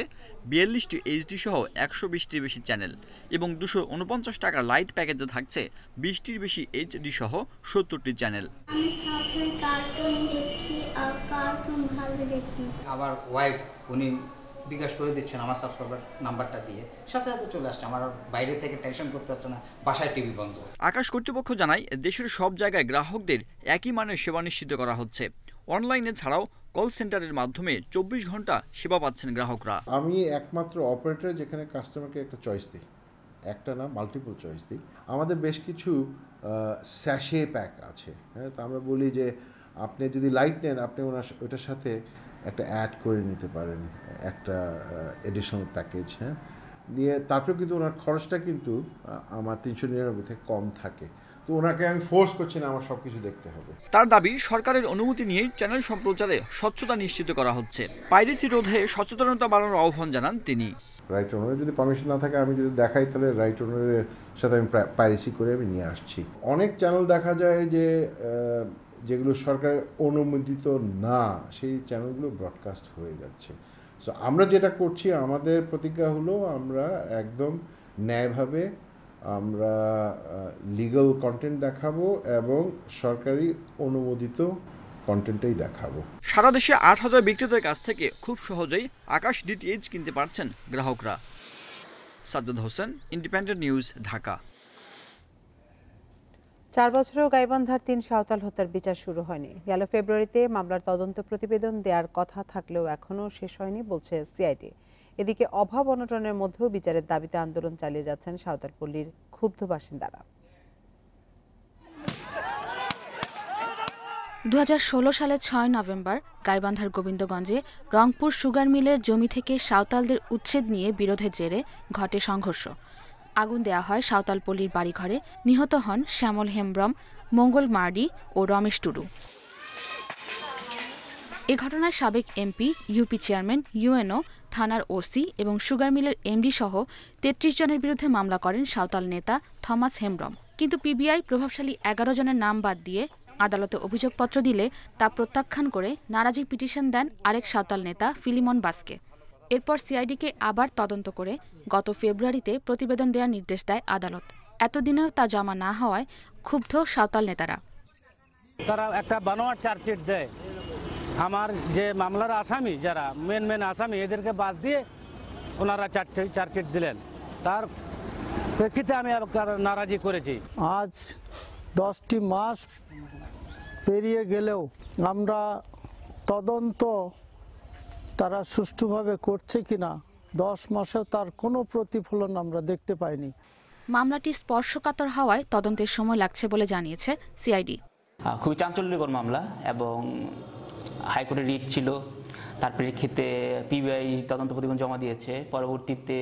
৪২টি এইচডি সহ ১২০টির বেশি চ্যানেল এবং ২৪৯ টাকার লাইট প্যাকেজে থাকছে ২০টির বেশি এইচডি সহ ৭০টি চ্যানেল। আমার ওয়াইফ উনি বিকাশ করে দিচ্ছেন আমার সাবস্ক্রাইবার নাম্বারটা দিয়ে, সাথে সাথে চলে আসছে, আমার বাইরে থেকে টেনশন করতে হচ্ছে না, বাসায় টিভি বন্ধ। আকাশ কর্তৃপক্ষ জানায় দেশের সব জায়গায় গ্রাহকদের একই মানের সেবা নিশ্চিত করা হচ্ছে। অনলাইনে ছাড়াও কল সেন্টারের মাধ্যমে ২৪ ঘন্টা সেবা পাচ্ছেন গ্রাহকরা। আমি একমাত্র অপারেটর যেখানে কাস্টমারকে একটা চয়েস দিই, একটা না মাল্টিপল চয়েস দিই। আমাদের বেশ কিছু স্যাশে প্যাক আছে, হ্যাঁ, তো আমরা বলি যে আপনি যদি লাইট নেন আপনি ওটার সাথে একটা অ্যাড করে নিতে পারেন, একটা এডিশনাল প্যাকেজ, হ্যাঁ, দিয়ে তারপরে কিন্তু ওনার খরচটা কিন্তু আমার ৩৯৯ থেকে কম থাকে। তো ওনাকে আমি ফোর্স করছি না আমার সব কিছু দেখতে হবে। তার দাবি সরকারের অনুমতি নিয়েই চ্যানেল সম্প্রচারে স্বচ্ছতা নিশ্চিত করা হচ্ছে। পাইরেসি রোধে সচেতনতা বাড়ানোর আহ্বান জানান তিনি। রাইট ওনারের যদি পারমিশন না থাকে আমি যদি দেখাই তাহলে রাইট ওনারের সাথে আমি পাইরেসি করে আমি নিয়ে আসছি। অনেক চ্যানেল দেখা যায় যে যেগুলো সরকারের অনুমোদিত না, সেই চ্যানেলগুলো ব্রডকাস্ট হয়ে যাচ্ছে। সো আমরা যেটা করছি, আমাদের প্রতিজ্ঞা হলো আমরা একদম ন্যায়ভাবে আমরা লিগ্যাল কন্টেন্ট দেখাবো এবং সরকারি অনুমোদিত কন্টেন্টটাই দেখাবো। সারা দেশে ৮,০০০ বিক্রেতার কাছ থেকে খুব সহজেই আকাশ ডিটিএইচ কিনতে পারছেন গ্রাহকরা। Sajjad Hossain, independent News, Dhaka. ৪ বছরেও গাইবান্ধার ৩ সাঁওতাল হত্যার বিচার শুরু হয়নি। গেল ফেব্রুয়ারিতে মামলার তদন্ত প্রতিবেদন দেওয়ার কথা থাকলেও এখনও শেষ হয়নি বলছে সিআইডি। এদিকে অভাব অনটনের মধ্যেও বিচারের দাবিতে আন্দোলন চালিয়ে যাচ্ছেন সাঁওতালপল্লীর ক্ষুব্ধ বাসিন্দারা। ২০১৬ সালের ৬ নভেম্বর গাইবান্ধার গোবিন্দগঞ্জে রংপুর সুগার মিলের জমি থেকে সাঁওতালদের উচ্ছেদ নিয়ে বিরোধের জেরে ঘটে সংঘর্ষ। আগুন দেয়া হয় সাঁওতালপল্লীর বাড়িঘরে। নিহত হন শ্যামল হেমব্রম, মঙ্গল মার্ডি ও রমেশ টুডু। এ ঘটনায় সাবেক এমপি, ইউপি চেয়ারম্যান, ইউএনও, থানার ওসি এবং সুগার মিলের এমডি সহ ৩৩ জনের বিরুদ্ধে মামলা করেন সাঁওতাল নেতা থমাস হেমব্রম। কিন্তু পিবিআই প্রভাবশালী ১১ জনের নাম বাদ দিয়ে আদালতে অভিযোগপত্র দিলে তা প্রত্যাখ্যান করে নারাজি পিটিশন দেন আরেক সাঁওতাল নেতা ফিলিমন বাসকে। এরপর সিআইডিকে আবার তদন্ত করে গত ফেব্রুয়ারিতে প্রতিবেদন দেওয়ার নির্দেশ দেয় আদালত। এতদিনেও তা জমা না হওয়ায় ক্ষুব্ধ সাঁওতাল নেতারা। তারা একটা বানোয়াট চার্জশিট দেয়, আমার যে মামলার আসামি যারা মেন আসামি এদেরকে বাদ দিয়ে ওনারা চার্জশিট দিলেন। তার প্রেক্ষিতে আমি নারাজি করেছি। আজ 10টি মাস পেরিয়ে গেলেও আমরা তদন্ত তারা সুষ্ঠুভাবে করছে কিনা 10 মাসেও তার কোনো প্রতিফলন আমরা দেখতে পাইনি। মামলাটি স্পর্শকাতর হওয়ায় তদন্তের সময় লাগছে বলে জানিয়েছে সিআইডি। খুবই চাঞ্চল্যকর মামলা এবং হাইকোর্টের রিট ছিল, তার প্রেক্ষিতে পিবিআই তদন্ত প্রতিবেদন জমা দিয়েছে। পরবর্তীতে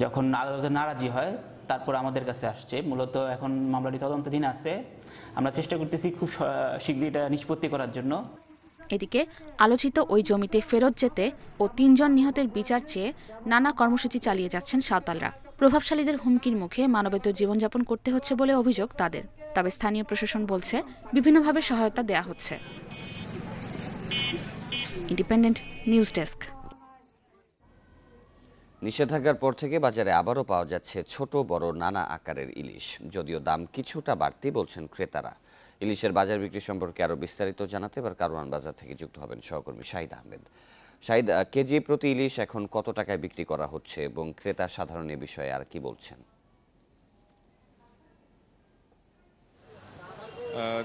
যখন আদালতে নারাজি হয় তারপর আমাদের কাছে আসছে। মূলত এখন মামলাটি তদন্তাধীন আছে, আমরা চেষ্টা করতেছি খুব শীঘ্রই এটা নিষ্পত্তি করার জন্য। এদিকে আলোচিত ওই জমিতে ফেরত যেতে ও ৩ জন নিহতের বিচার চেয়ে নানা কর্মসূচি চালিয়ে যাচ্ছেন সাঁওতালরা। প্রভাবশালীদের হুমকির মুখে মানবেতর জীবনযাপন করতে হচ্ছে বলে অভিযোগ তাদের। তবে স্থানীয় প্রশাসন বলছে বিভিন্নভাবে সহায়তা দেয়া হচ্ছে। Independent news desk. নিষেধাজ্ঞার পর থেকে বাজারে আবারও পাওয়া যাচ্ছে ছোট বড় নানা আকারের ইলিশ, যদিও দাম কিছুটা বাড়তি বলছেন ক্রেতারা। ইলিশের বাজার বিক্রি সম্পর্কে আরও বিস্তারিত জানাতে এবার কারওয়ান বাজার থেকে যুক্ত হবেন সহকর্মী শাহিদ আহমেদ। শাহিদ, কেজি প্রতি ইলিশ এখন কত টাকায় বিক্রি করা হচ্ছে এবং ক্রেতা সাধারণ এ বিষয়ে আর কি বলছেন?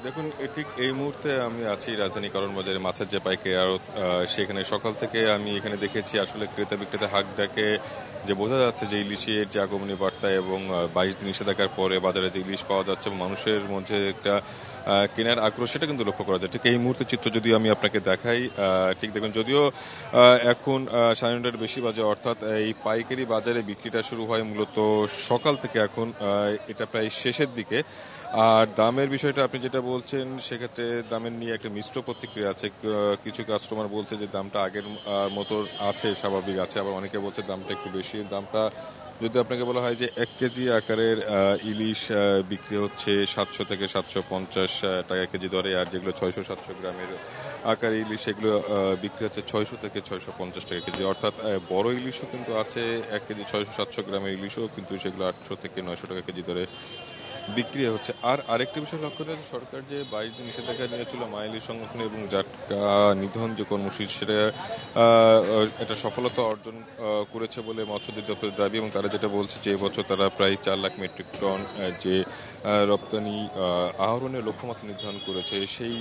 দেখুন, ঠিক এই মুহূর্তে আমি আছি রাজধানী কারওয়ান বাজারে মাছের যে পাইকারি আড়ত, সেখানে সকাল থেকে আমি এখানে দেখেছি আসলে ক্রেতা বিক্রেতা হাক ডাকে যে বোঝা যাচ্ছে যে ইলিশের যে আগমনী বার্তা এবং 22 দিন নিষেধাজ্ঞার পরে বাজারে যে ইলিশ পাওয়া যাচ্ছে এবং মানুষের মধ্যে একটা কেনার আগ্রহ সেটা কিন্তু লক্ষ্য করা যায়। ঠিক এই মুহূর্তে চিত্র যদি আমি আপনাকে দেখাই, ঠিক দেখুন যদিও এখন 9:30 বেশি বাজে, অর্থাৎ এই পাইকারি বাজারে বিক্রিটা শুরু হয় মূলত সকাল থেকে। এখন এটা প্রায় শেষের দিকে। আর দামের বিষয়টা আপনি যেটা বলছেন সেক্ষেত্রে দামের নিয়ে একটা মিশ্র প্রতিক্রিয়া আছে। কিছু কাস্টমার বলছে যে দামটা আগের মতো আছে, স্বাভাবিক আছে, আবার অনেকে বলছে দামটা একটু বেশি। দামটা যদি আপনাকে বলা হয় যে 1 কেজি আকারের ইলিশ বিক্রি হচ্ছে 700 থেকে 750 টাকা কেজি দরে, আর যেগুলো 600-700 গ্রামের আকার ইলিশ সেগুলো বিক্রি হচ্ছে 600 থেকে 650 টাকা কেজি। অর্থাৎ বড় ইলিশও কিন্তু আছে, 1 কেজি 600-700 গ্রামের ইলিশও কিন্তু সেগুলো 800 থেকে 900 টাকা কেজি দরে বিক্রি হচ্ছে। আর আরেকটি বিষয় লক্ষ্য করা যায়, সরকার যে 22 দিন নিষেধাজ্ঞা নিয়েছিল মাইলি সংরক্ষণ এবং জাটকা নিধন যে কর্মসূচি, সেটা একটা সফলতা অর্জন করেছে বলে মৎস্য অধিদপ্তরের দাবি। এবং তারা যেটা বলছে যে এবছর তারা প্রায় 4 লাখ মেট্রিক টন যে রপ্তানি আহরণের লক্ষ্যমাত্রা নির্ধারণ করেছে, সেই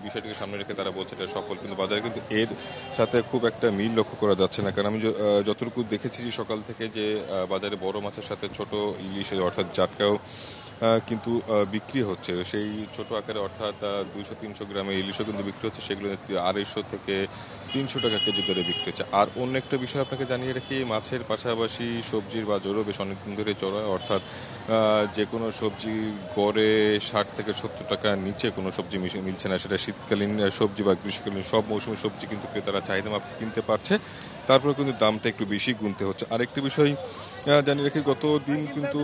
বিষয়টিকে সামনে রেখে তারা বলছে এটা সফল। কিন্তু বাজারে কিন্তু এর সাথে খুব একটা মিল লক্ষ্য করা যাচ্ছে না। কারণ আমি যতটুকু দেখেছি যে সকাল থেকে যে বাজারে বড় মাছের সাথে ছোট ইলিশ অর্থাৎ জাটকাও কিন্তু বিক্রি হচ্ছে। সেই ছোট আকারে অর্থাৎ 200-300 গ্রামের ইলিশও কিন্তু বিক্রি হচ্ছে, সেগুলো 250 থেকে 300 টাকা কেজি দরে বিক্রি হচ্ছে। আর অন্য একটা বিষয় আপনাকে জানিয়ে রাখি, মাছের পাশাপাশি সবজির বাজারও বেশ অনেকদিন ধরে চড়া। অর্থাৎ যে কোনো সবজি গড়ে 60 থেকে 70 টাকার নিচে কোনো সবজি মিলছে না। সেটা শীতকালীন সবজি বা গ্রীষ্মকালীন সব মৌসুমী সবজি কিন্তু ক্রেতারা চাহিদা মাফিক কিনতে পারছে, তারপরে কিন্তু দামটা একটু বেশি গুনতে হচ্ছে। আরেকটি বিষয় জানিয়ে রাখি, গত দিন কিন্তু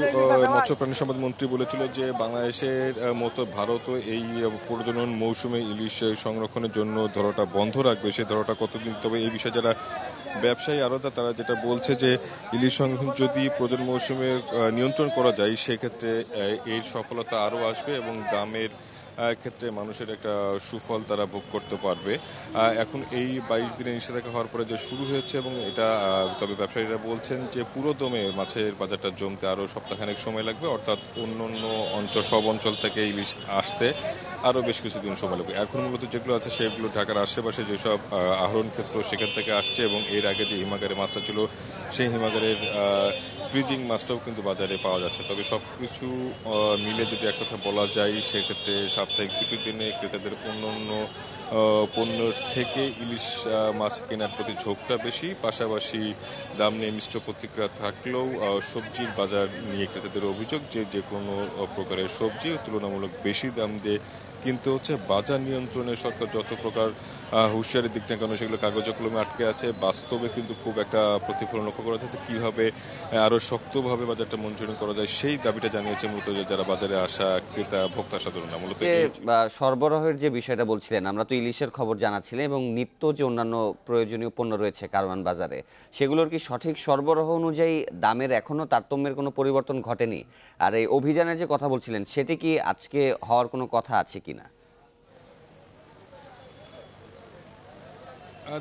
মৎস্য প্রাণী সম্পদ মন্ত্রী বলেছিল যে বাংলাদেশের মতো ভারতও এই প্রজনন মৌসুমে ইলিশ সংরক্ষণের জন্য ধরাটা বন্ধ রাখবে। সে ধরাটা কতদিন, তবে এই বিষয়ে যারা ব্যবসায়ী আড়তদার তারা যেটা বলছে যে ইলিশ সংরক্ষণ যদি প্রজনন মৌসুমে নিয়ন্ত্রণ করা যায় সেক্ষেত্রে এর সফলতা আরও আসবে এবং দামের ক্ষেত্রে মানুষের একটা সুফল তারা ভোগ করতে পারবে। এখন এই 22 দিনের নিষেধাজ্ঞা হওয়ার পরে যে শুরু হয়েছে এবং এটা, তবে ব্যবসায়ীরা বলছেন যে পুরো দমে মাছের বাজারটা জমতে আরও সপ্তাহখানেক সময় লাগবে। অর্থাৎ অন্য অঞ্চল, সব অঞ্চল থেকে ইলিশ আসতে আরও বেশ কিছুদিন সময় লাগবে। এখন মূলত যেগুলো আছে সেগুলো ঢাকার আশেপাশে যেসব আহরণ ক্ষেত্র সেখান থেকে আসছে, এবং এর আগে যে হিমাগারে মাছটা ছিল সেই হিমাগারের ফ্রিজিং মাছটাও কিন্তু বাজারে পাওয়া যাচ্ছে। তবে সব কিছু মিলে যদি এক কথা বলা যায় সেক্ষেত্রে সাপ্তাহিক ছুটির দিনে ক্রেতাদের অন্য পণ্য থেকে ইলিশ মাছ কেনার প্রতি ঝোঁকটা বেশি। পাশাপাশি দাম নিয়ে মিশ্র প্রতিক্রিয়া থাকলেও সবজির বাজার নিয়ে ক্রেতাদের অভিযোগ যে কোনো প্রকারের সবজি তুলনামূলক বেশি দাম দিয়ে কিনতে হচ্ছে। বাজার নিয়ন্ত্রণে সরকার যত প্রকার হুঁশিয়ারির দিক না কেন সেগুলো কাগজে কলমে আটকে আছে, বাস্তবে কিন্তু খুব একটা প্রতিফলন লক্ষ্য করা যাচ্ছে। কীভাবে আরও শক্তভাবে বাজারটা মনিটরিং করা যায় সেই দাবিটা জানিয়েছে মূলত যারা বাজারে আসা ক্রেতা ভোক্তা সাধারণ। মূলত সরবরাহের যে বিষয়টা বলছিলেন, আমরা তো ইলিশের খবর জানাচ্ছিলাম এবং নিত্য যে অন্যান্য প্রয়োজনীয় পণ্য রয়েছে কারওয়ান বাজারে, সেগুলোর কি সঠিক সরবরাহ অনুযায়ী দামের এখনও তারতম্যের কোনো পরিবর্তন ঘটেনি? আর এই অভিযানের যে কথা বলছিলেন সেটি কি আজকে হওয়ার কোনো কথা আছে কিনা?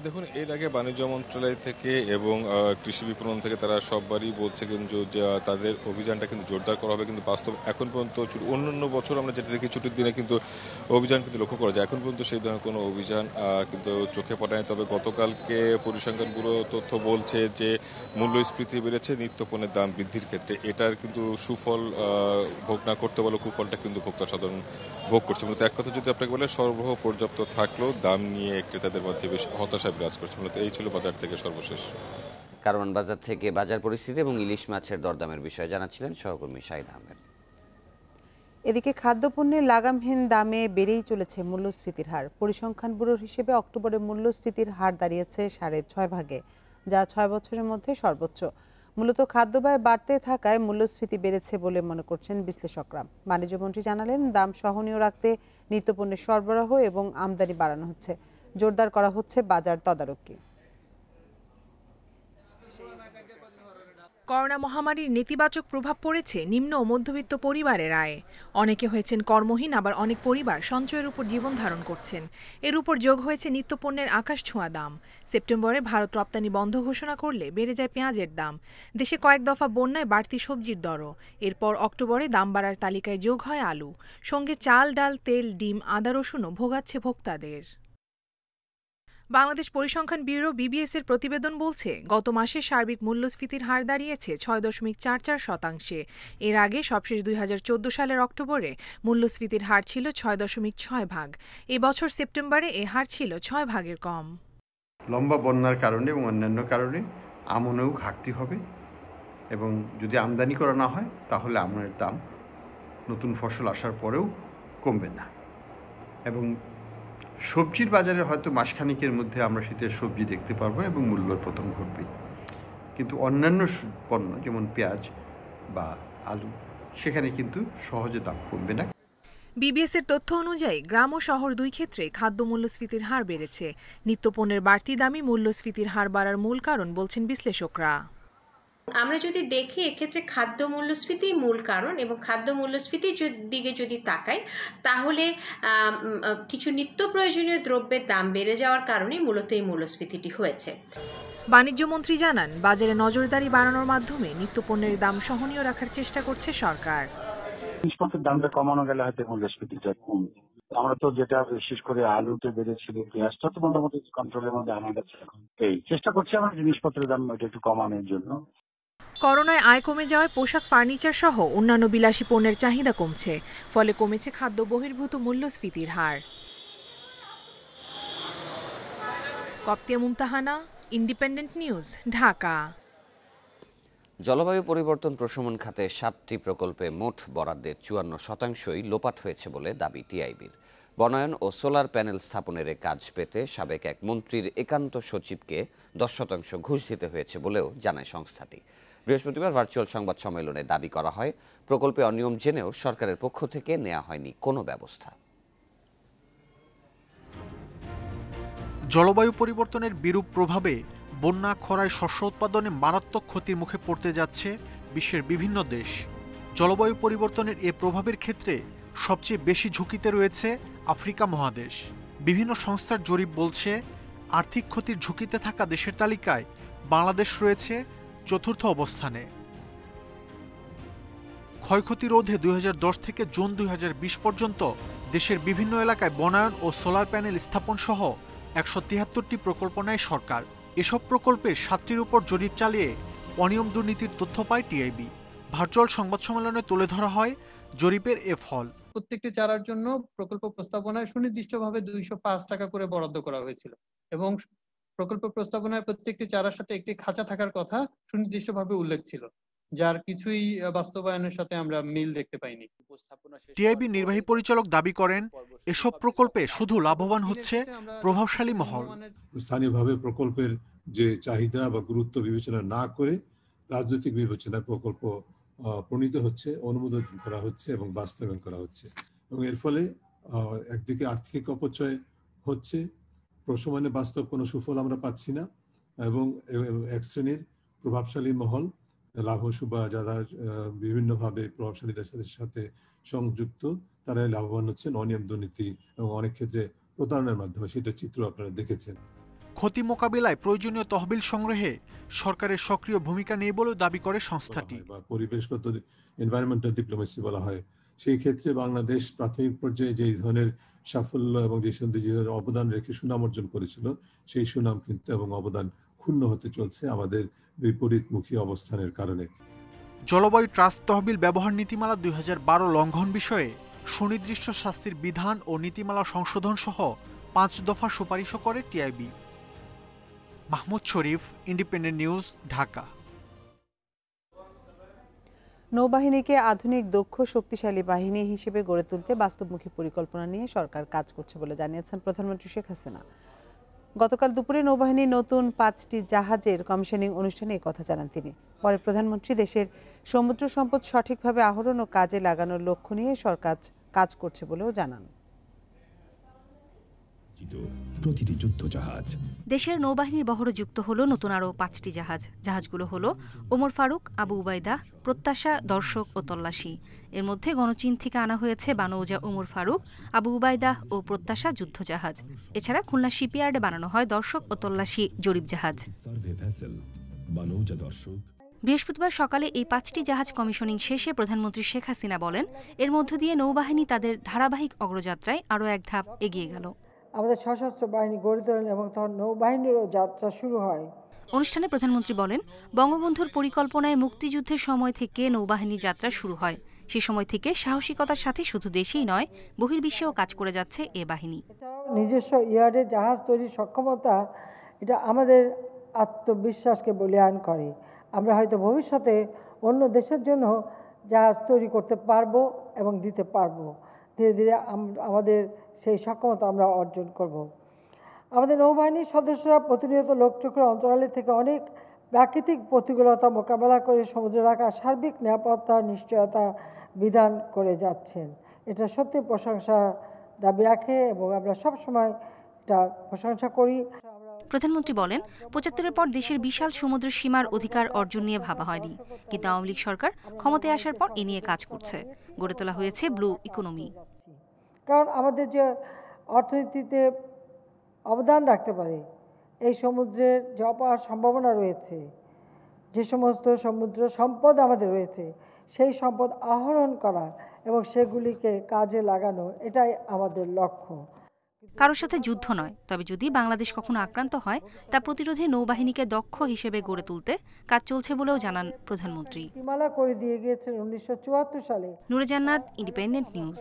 দেখুন, এর আগে বাণিজ্য মন্ত্রণালয় থেকে এবং কৃষি বিপণন থেকে তারা সববারই বলছে কিন্তু যে তাদের অভিযানটা কিন্তু জোরদার করা হবে। কিন্তু বাস্তব এখন পর্যন্ত অন্যান্য বছর আমরা যেটা দেখি ছুটির দিনে কিন্তু অভিযান কিন্তু লক্ষ্য করা যায়, এখন পর্যন্ত সেই ধরনের কোনো অভিযান কিন্তু চোখে পড়ে নাই। তবে গতকালকে পরিসংখ্যান ব্যুরো তথ্য বলছে যে মূল্যস্ফীতি বেড়েছে, নিত্যপণ্যের দাম বৃদ্ধির ক্ষেত্রে এটার কিন্তু সুফল ভোগ না করতে পারলেও কুফলটা কিন্তু ভোক্তা সাধারণ ভোগ করছে। মূলত এক কথা যদি আপনাকে বলে, সরবরাহ পর্যাপ্ত থাকলেও দাম নিয়ে ক্রেতাদের মধ্যে বেশ হতাশা বিরাজ করছে। মূলত এই ছিল বাজার থেকে সর্বশেষ। কারওয়ান বাজার থেকে বাজার পরিস্থিতি এবং ইলিশ মাছের দরদামের বিষয়ে জানাচ্ছিলেন সহকর্মী শাহিদ আহমেদ। এদিকে খাদ্যপণ্যের লাগামহীন দামে বেড়েই চলেছে মূল্যস্ফীতির হার। পরিসংখ্যান ব্যুরোর হিসেবে অক্টোবরে মূল্যস্ফীতির হার দাঁড়িয়েছে 6.5%, যা 6 বছরের মধ্যে সর্বোচ্চ। মূলত খাদ্যব্যয় বাড়তে থাকায় মূল্যস্ফীতি বেড়েছে বলে মনে করছেন বিশ্লেষকরা। বাণিজ্যমন্ত্রী জানালেন, দাম সহনীয় রাখতে নিত্যপণ্যের সরবরাহ এবং আমদানি বাড়ানো হচ্ছে, জোরদার করা হচ্ছে বাজার তদারকি। করোনা মহামারীর নেতিবাচক প্রভাব পড়েছে নিম্ন ও মধ্যবিত্ত পরিবারের আয়ে। অনেকে হয়েছেন কর্মহীন, আবার অনেক পরিবার সঞ্চয়ের উপর জীবন ধারণ করছেন। এর উপর যোগ হয়েছে নিত্যপণ্যের আকাশ ছোঁয়া দাম। সেপ্টেম্বরে ভারত রপ্তানি বন্ধ ঘোষণা করলে বেড়ে যায় পেঁয়াজের দাম। দেশে কয়েক দফা বন্যায় বাড়তি সবজির দরও। এরপর অক্টোবরে দাম বাড়ার তালিকায় যোগ হয় আলু। সঙ্গে চাল, ডাল, তেল, ডিম, আদা, রসুনও ভোগাচ্ছে ভোক্তাদের। বাংলাদেশ পরিসংখ্যান ব্যুরো বিবিএস এর প্রতিবেদন বলছে, গত মাসে সার্বিক মূল্যস্ফীতির হার দাঁড়িয়েছে ৬.৪৪%। এর আগে সবশেষ ২০১৪ সালের অক্টোবরে মূল্যস্ফীতির হার ছিল ৬.৬%। এই বছর সেপ্টেম্বরে এ হার ছিল ৬ ভাগের কম। লম্বা বন্যার কারণে এবং অন্যান্য কারণে আমনেও ঘাটতি হবে এবং যদি আমদানি করা না হয় তাহলে আমনের দাম নতুন ফসল আসার পরেও কমবে না। এবং সবজির বাজারে হয়তো মাসখানিকের মধ্যে আমরা শীতের সবজি দেখতে পারবো এবং মূল্যের পতন ঘটবে, কিন্তু অন্যান্য পণ্য যেমন পেঁয়াজ বা আলু সেখানে কিন্তু সহজে দাম কমবে না। বিবিএস এর তথ্য অনুযায়ী গ্রাম ও শহর দুই ক্ষেত্রে খাদ্য মূল্যস্ফীতির হার বেড়েছে। নিত্যপণ্যের বাড়তি দামই মূল্যস্ফীতির হার বাড়ার মূল কারণ বলছেন বিশ্লেষকরা। আমরা যদি দেখি এক্ষেত্রে খাদ্য মূল্যস্ফীতি মূল কারণ, এবং খাদ্য মূল্যস্ফীতির দিকে যদি তাকাই তাহলে কিছু নিত্য প্রয়োজনীয় দ্রব্যের দাম বেড়ে যাওয়ার কারণে মূলত এই মূল্যস্ফীতিটি হয়েছে। বাণিজ্য মন্ত্রী জানান, বাজারে নজরদারি বাড়ানোর মাধ্যমে নিত্যপণ্যের দাম সহনীয় রাখার চেষ্টা করছে সরকার। জিনিসপত্রের দামটা কমানো গেলে হয়তো মূল্যস্ফীতিটা কমবে। আমরা তো যেটা বিশেষ করে আলুতে বেড়েছিল, পেঁয়াজটা তো মোটামুটি কন্ট্রোলের মধ্যে আনা গেছে। এখন এই চেষ্টা করছি আমরা জিনিসপত্রের দাম একটু কমানোর জন্য। করোনায় আয় কমে যাওয়ায় পোশাক, ফার্নিচার সহ অন্যান্য বিলাসী পণ্যের চাহিদা কমছে, ফলে কমেছে খাদ্য বহির্ভূত মূল্যস্ফীতির হার। কপ্তিয়া মুমতাহানা, ইন্ডিপেন্ডেন্ট নিউজ, ঢাকা। জলবায়ু পরিবর্তন প্রশমন খাতে 7টি প্রকল্পে মোট বরাদ্দের 54%ই লোপাট হয়েছে বলে দাবি টিআইবির। বনায়ন ও সোলার প্যানেল স্থাপনের কাজ পেতে সাবেক এক মন্ত্রীর একান্ত সচিবকে 10% ঘুষ দিতে হয়েছে বলেও জানায় সংস্থাটি। বৃহস্পতিবার ভার্চুয়াল সংবাদ সম্মেলনে দাবি করা হয়, প্রকল্পে অনিয়ম জেনেও সরকারের পক্ষ থেকে নেওয়া হয়নি কোনো ব্যবস্থা। জলবায়ু পরিবর্তনের বিরূপ প্রভাবে বন্যা, খরায় শস্য উৎপাদনে মারাত্মক ক্ষতির মুখে পড়তে যাচ্ছে বিশ্বের বিভিন্ন দেশ। জলবায়ু পরিবর্তনের এ প্রভাবের ক্ষেত্রে সবচেয়ে বেশি ঝুঁকিতে রয়েছে আফ্রিকা মহাদেশ। বিভিন্ন সংস্থার জরিপ বলছে, আর্থিক ক্ষতির ঝুঁকিতে থাকা দেশের তালিকায় বাংলাদেশ রয়েছে 4র্থ অবস্থানে। ক্ষয়ক্ষতি রোধে 2010 থেকে জুন 2020 পর্যন্ত দেশের বিভিন্ন এলাকায় বনায়ন ও সোলার প্যানেল স্থাপন সহ 173টি প্রকল্প নেয় সরকার। এসব প্রকল্পের 7টির উপর জরিপ চালিয়ে অনিয়ম দুর্নীতির তথ্য পায় টিআইবি। ভার্চুয়াল সংবাদ সম্মেলনে তুলে ধরা হয় জরিপের এ ফল। প্রত্যেকটি চারার জন্য প্রকল্প প্রস্তাবনায় সুনির্দিষ্টভাবে 205 টাকা করে বরাদ্দ করা হয়েছিল এবং প্রকল্প প্রস্তাবনায় প্রত্যেকটি চারার সাথে একটি খাঁচা থাকার কথা সুনির্দিষ্টভাবে উল্লেখ ছিল, যার কিছুই বাস্তবায়নের সাথে আমরা মিল দেখতে পাইনি। টিআইবি নির্বাহী পরিচালক দাবি করেন, এসব প্রকল্পে শুধু লাভবান হচ্ছে প্রভাবশালী মহল। স্থানীয়ভাবে প্রকল্পের যে চাহিদা বা গুরুত্ব বিবেচনা না করে রাজনৈতিক বিবেচনায় প্রকল্প প্রণীত হচ্ছে, অনুমোদন করা হচ্ছে এবং বাস্তবায়ন করা হচ্ছে, এবং এর ফলে একদিকে আর্থিক অপচয় হচ্ছে, প্রশমনে বাস্তব কোনো সুফল আমরা পাচ্ছি না, এবং এক শ্রেণীর প্রভাবশালী মহল লাভসুবা যারা বিভিন্নভাবে প্রভাবশালী দেশের সাথে সংযুক্ত, তারাই লাভবান হচ্ছেন অনিয়ম, দুর্নীতি এবং অনেক ক্ষেত্রে প্রতারণার মাধ্যমে। সেটা চিত্র আপনারা দেখেছেন। ক্ষতি মোকাবিলায় প্রয়োজনীয় তহবিল সংগ্রহে সরকারের সক্রিয় ভূমিকা নেই বলেও দাবি করে সংস্থাটি। পরিবেশগত এনভায়রনমেন্টাল ডিপ্লোমেসি বলা হয়, সেই ক্ষেত্রে বাংলাদেশ প্রাথমিক পর্যায়ে যে ধরনের সাফল্য এবং যে অবদান রেখে সুনাম অর্জন করেছিল, সেই সুনাম কিন্তু এবং অবদান ক্ষুণ্ণ হতে চলছে আমাদের বিপরীতমুখী অবস্থানের কারণে। জলবায়ু ট্রাস্ট তহবিল ব্যবহার নীতিমালা 2012 লঙ্ঘন বিষয়ে সুনির্দিষ্ট শাস্তির বিধান ও নীতিমালা সংশোধন সহ 5 দফা সুপারিশও করে টিআইবি। মাহমুদ শরীফ, ইন্ডিপেন্ডেন্ট নিউজ, ঢাকা। নৌবাহিনীকে আধুনিক, দক্ষ, শক্তিশালী বাহিনী হিসেবে গড়ে তুলতে বাস্তবমুখী পরিকল্পনা নিয়ে সরকার কাজ করছে বলে জানিয়েছেন প্রধানমন্ত্রী শেখ হাসিনা। গতকাল দুপুরে নৌবাহিনীর নতুন 5টি জাহাজের কমিশনিং অনুষ্ঠানে এই কথা জানান তিনি। পরে প্রধানমন্ত্রী দেশের সমুদ্র সম্পদ সঠিকভাবে আহরণ ও কাজে লাগানোর লক্ষ্য নিয়ে সরকার কাজ করছে বলেও জানান। প্রতিটি যুদ্ধ জাহাজ দেশের নৌবাহিনীর বহরে যুক্ত হলো নতুন আরও 5টি জাহাজ। জাহাজগুলো হলো ওমর ফারুক, আবু উবাইদা, প্রত্যাশা, দর্শক ও তল্লাশি। এর মধ্যে গণচীন থেকে আনা হয়েছে বানৌজা ওমর ফারুক, আবু উবাইদা ও প্রত্যাশা যুদ্ধ জাহাজ। এছাড়া খুলনা শিপইয়ার্ডে বানানো হয় দর্শক ও তল্লাশি জরিপ জাহাজ। বৃহস্পতিবার সকালে এই 5টি জাহাজ কমিশনিং শেষে প্রধানমন্ত্রী শেখ হাসিনা বলেন, এর মধ্য দিয়ে নৌবাহিনী তাদের ধারাবাহিক অগ্রযাত্রায় আরও এক ধাপ এগিয়ে গেল। আমাদের সশস্ত্র বাহিনী গড়ে তোলেন এবং তখন নৌবাহিনীরও যাত্রা শুরু হয়। অনুষ্ঠানে প্রধানমন্ত্রী বলেন, বঙ্গবন্ধুর পরিকল্পনায় মুক্তিযুদ্ধের সময় থেকে নৌবাহিনীর যাত্রা শুরু হয়। সে সময় থেকে সাহসিকতার সাথে শুধু দেশেই নয়, বহির্বিশ্বেও কাজ করে যাচ্ছে এ বাহিনী। নিজস্ব ইয়ার্ডে জাহাজ তৈরির সক্ষমতা, এটা আমাদের আত্মবিশ্বাসকে বলীয়ান করে। আমরা হয়তো ভবিষ্যতে অন্য দেশের জন্য জাহাজ তৈরি করতে পারবো এবং দিতে পারবো। ধীরে ধীরে আমাদের সেই সক্ষমতা আমরা অর্জন করব। আমাদের নৌবাহিনীর সদস্যরা প্রতিনিয়ত লোকচক্র অন্তরালে থেকে অনেক প্রাকৃতিক প্রতিকূলতা মোকাবেলা করে সমুদ্রে রাখা সার্বিক নিরাপত্তার নিশ্চয়তা বিধান করে যাচ্ছেন। এটা সত্যি প্রশংসা দাবি রাখে এবং আমরা সবসময় এটা প্রশংসা করি। প্রধানমন্ত্রী বলেন, ৭৫-এর পর দেশের বিশাল সমুদ্র সীমার অধিকার অর্জন নিয়ে ভাবা হয়নি, কিন্তু আওয়ামী লীগ সরকার ক্ষমতায় আসার পর এ নিয়ে কাজ করছে। গড়ে তোলা হয়েছে ব্লু ইকোনমি। কারণ আমাদের যে অর্থনীতিতে অবদান রাখতে পারে, এই সমুদ্রের যে অপার সম্ভাবনা রয়েছে, যে সমস্ত সমুদ্র সম্পদ আমাদের রয়েছে, সেই সম্পদ আহরণ করা এবং সেগুলিকে কাজে লাগানো, এটাই আমাদের লক্ষ্য। কারোর সাথে যুদ্ধ নয়, তবে যদি বাংলাদেশ কখনো আক্রান্ত হয় তা প্রতিরোধে নৌবাহিনীকে দক্ষ হিসেবে গড়ে তুলতে কাজ চলছে বলেও জানান প্রধানমন্ত্রী। সীমানা করে দিয়ে গিয়েছেন ১৯৭৪ সালে। নূরে জান্নাত, ইন্ডিপেন্ডেন্ট নিউজ।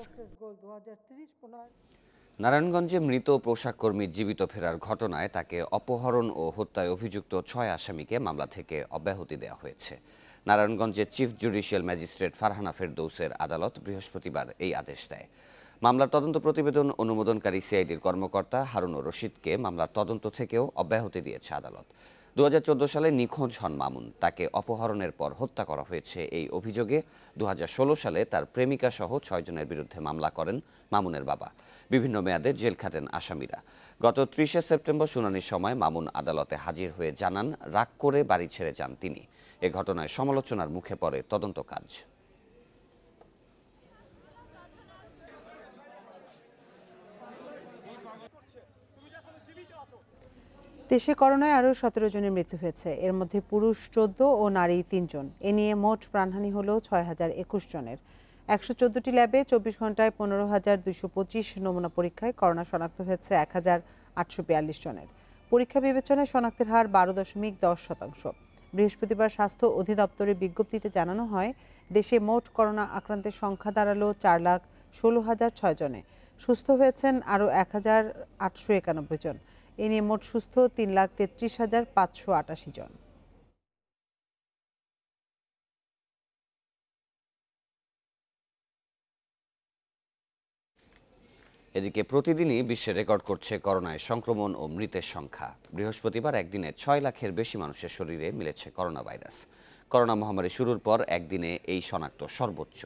নারায়ণগঞ্জে মৃত পোশাক কর্মীর জীবিত ফেরার ঘটনায় তাকে অপহরণ ও হত্যায় অভিযুক্ত ৬ আসামিকে মামলা থেকে অব্যাহতি দেওয়া হয়েছে। নারায়ণগঞ্জের চিফ জুডিশিয়াল ম্যাজিস্ট্রেট ফারহানা ফেরদৌসের আদালত বৃহস্পতিবার এই আদেশ দেয়। মামলার তদন্ত প্রতিবেদন অনুমোদনকারী সিআইডির কর্মকর্তা হারুনুর রশিদকে মামলার তদন্ত থেকেও অব্যাহতি দিয়েছে আদালত। ২০১৪ সালে নিখোঁজ হন মামুন। তাকে অপহরণের পর হত্যা করা হয়েছে এই অভিযোগে ২০১৬ সালে তার প্রেমিকা সহ ৬ জনের বিরুদ্ধে মামলা করেন মামুনের বাবা। বিভিন্ন মেয়াদে জেল খাটেন আসামিরা। গত ৩০ সেপ্টেম্বর শুনানির সময় মামুন আদালতে হাজির হয়ে জানান, রাগ করে বাড়ি ছেড়ে যান তিনি। এ ঘটনায় সমালোচনার মুখে পড়ে তদন্ত কাজ। দেশে করোনায় আরও ১৭ জনের মৃত্যু হয়েছে। এর মধ্যে পুরুষ ১৪ ও নারী ৩ জন। এ নিয়ে মোট প্রাণহানি হল ৬,০২১ জনের। ১১৪টি ল্যাবে ২৪ ঘন্টায় ১৫,২২৫ নমুনা পরীক্ষায় করোনা শনাক্ত হয়েছে ১,৮৪২ জনের। পরীক্ষা বিবেচনায় শনাক্তের হার ১২.১০%। বৃহস্পতিবার স্বাস্থ্য অধিদপ্তরের বিজ্ঞপ্তিতে জানানো হয়, দেশে মোট করোনা আক্রান্তের সংখ্যা দাঁড়ালো ৪,১৬,০০৬ জনে। সুস্থ হয়েছেন আরও ১,৮৯১ জন। এ নিয়ে মোট সুস্থ ৩,৩৩,৫৮৮ জন। এদিকে প্রতিদিনই বিশ্বে রেকর্ড করছে করোনায় সংক্রমণ ও মৃতের সংখ্যা। বৃহস্পতিবার একদিনে ৬ লাখের বেশি মানুষের শরীরে মিলেছে করোনা ভাইরাস। করোনা মহামারী শুরুর পর একদিনে এই শনাক্ত সর্বোচ্চ।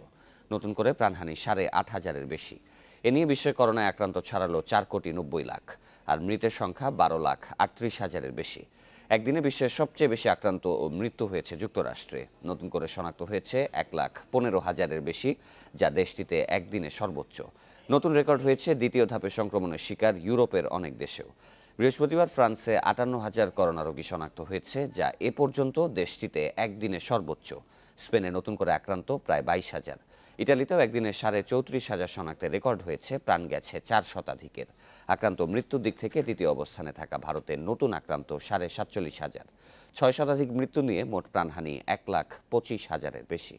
নতুন করে প্রাণহানি ৮,৫০০-এর বেশি। এ নিয়ে বিশ্বে করোনায় আক্রান্ত ছাড়ালো 4,90,00,000 আর মৃতের সংখ্যা 12,38,000-এর বেশি। একদিনে বিশ্বের সবচেয়ে বেশি আক্রান্ত ও মৃত্যু হয়েছে যুক্তরাষ্ট্রে। নতুন করে শনাক্ত হয়েছে 1,15,000-এর বেশি, যা দেশটিতে একদিনে সর্বোচ্চ। নতুন রেকর্ড হয়েছে দ্বিতীয় ধাপে সংক্রমণের শিকার ইউরোপের অনেক দেশেও। বৃহস্পতিবার ফ্রান্সে ৫৮,০০০ করোনা রোগী শনাক্ত হয়েছে, যা এ পর্যন্ত দেশটিতে একদিনে সর্বোচ্চ। স্পেনে নতুন করে আক্রান্ত প্রায় ২২,০০০। ইটালিতেও একদিনে ৩৪,৫০০ শনাক্তের রেকর্ড হয়েছে, প্রাণ গেছে ৪ শতাধিকের। আক্রান্ত মৃত্যুর দিক থেকে দ্বিতীয় অবস্থানে থাকা ভারতের নতুন আক্রান্ত ৪৭,৫০০। ৬ শতাধিক মৃত্যু নিয়ে মোট প্রাণহানি ১,২৫,০০০-এর বেশি।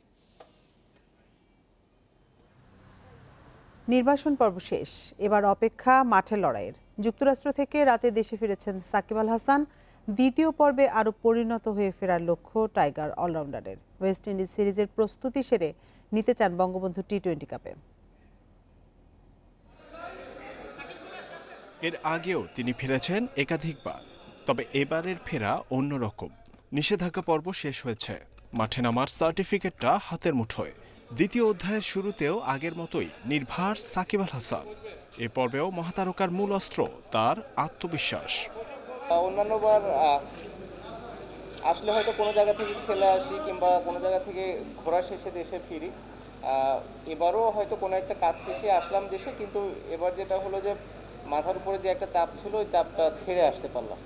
নির্বাচন পর্ব শেষ, এবার অপেক্ষা মাঠের লড়াইয়ের। যুক্তরাষ্ট্র থেকে রাতে দেশে ফিরেছেন সাকিব আল হাসান। দ্বিতীয় পর্বে আরও পরিণত হয়ে ফেরার লক্ষ্য টাইগার অলরাউন্ডারের। ওয়েস্ট ইন্ডিজ সিরিজের প্রস্তুতি সেরে নিতে চান বঙ্গবন্ধু টি-20 কাপে। এর আগেও তিনি ফিরেছেন একাধিকবার, তবে এবারের ফেরা অন্যরকম। নিষেধাজ্ঞা পর্ব শেষ হয়েছে, মাঠে নামার সার্টিফিকেটটা হাতের মুঠোয়। দ্বিতীয় অধ্যায়ের শুরুতেও আগের মতোই নির্ভার সাকিব আল হাসান। এ পর্বেও মহাতারকার মূল অস্ত্র তার আত্মবিশ্বাস। অন্যান্যবার আসলে হয়তো কোনো জায়গা থেকে খেলে আসি কিংবা কোনো জায়গা থেকে ঘোরা শেষে দেশে ফিরি। এবারও হয়তো কোনো একটা কাজ শেষে আসলাম দেশে, কিন্তু এবার যেটা হলো যে মাথার উপরে যে একটা চাপ ছিল, ওই চাপটা ছেড়ে আসতে পারলাম।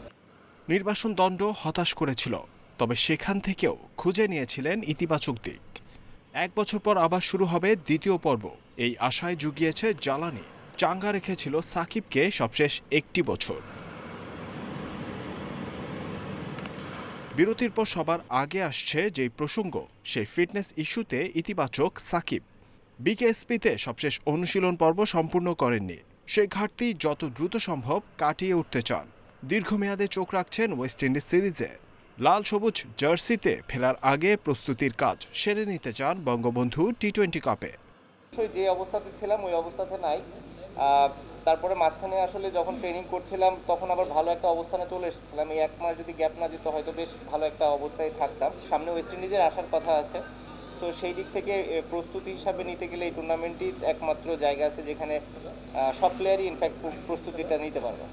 নির্বাসন দণ্ড হতাশ করেছিল, তবে সেখান থেকেও খুঁজে নিয়েছিলেন ইতিবাচক দিক। 1 বছর পর আবার শুরু হবে দ্বিতীয় পর্ব, এই আশায় জুগিয়েছে জ্বালানি। চাঙ্গা রেখেছিল সাকিবকে সবশেষ একটি বছর। বিরতির পর সবার আগে আসছে যেই প্রসঙ্গ, সেই ফিটনেস ইস্যুতে ইতিবাচক সাকিব। বিকেএসপিতে সবশেষ অনুশীলন পর্ব সম্পূর্ণ করেননি। সেই ঘাটতি যত দ্রুত সম্ভব কাটিয়ে উঠতে চান। দীর্ঘমেয়াদে চোখ রাখছেন ওয়েস্ট ইন্ডিজ সিরিজে। লাল সবুজ জার্সিতে ফেরার আগে প্রস্তুতির কাজ সেরে নিতে চান বঙ্গবন্ধু টি-20 কাপে। যে অবস্থাতে ছিলাম ওই অবস্থাতে নাই। তারপরে মাঝখানে আসলে যখন ট্রেনিং করছিলাম তখন আবার ভালো একটা অবস্থানে চলে এসেছিলাম। এই 1 মাস যদি গ্যাপ না দিত হয়তো বেশ ভালো একটা অবস্থায় থাকতাম। সামনে ওয়েস্ট ইন্ডিজের আসার কথা আছে, তো সেই দিক থেকে প্রস্তুতি হিসাবে নিতে গেলে এই টুর্নামেন্টই একমাত্র জায়গা আছে যেখানে সব প্লেয়ারই ইনফ্যাক্ট প্রস্তুতিটা নিতে পারবে।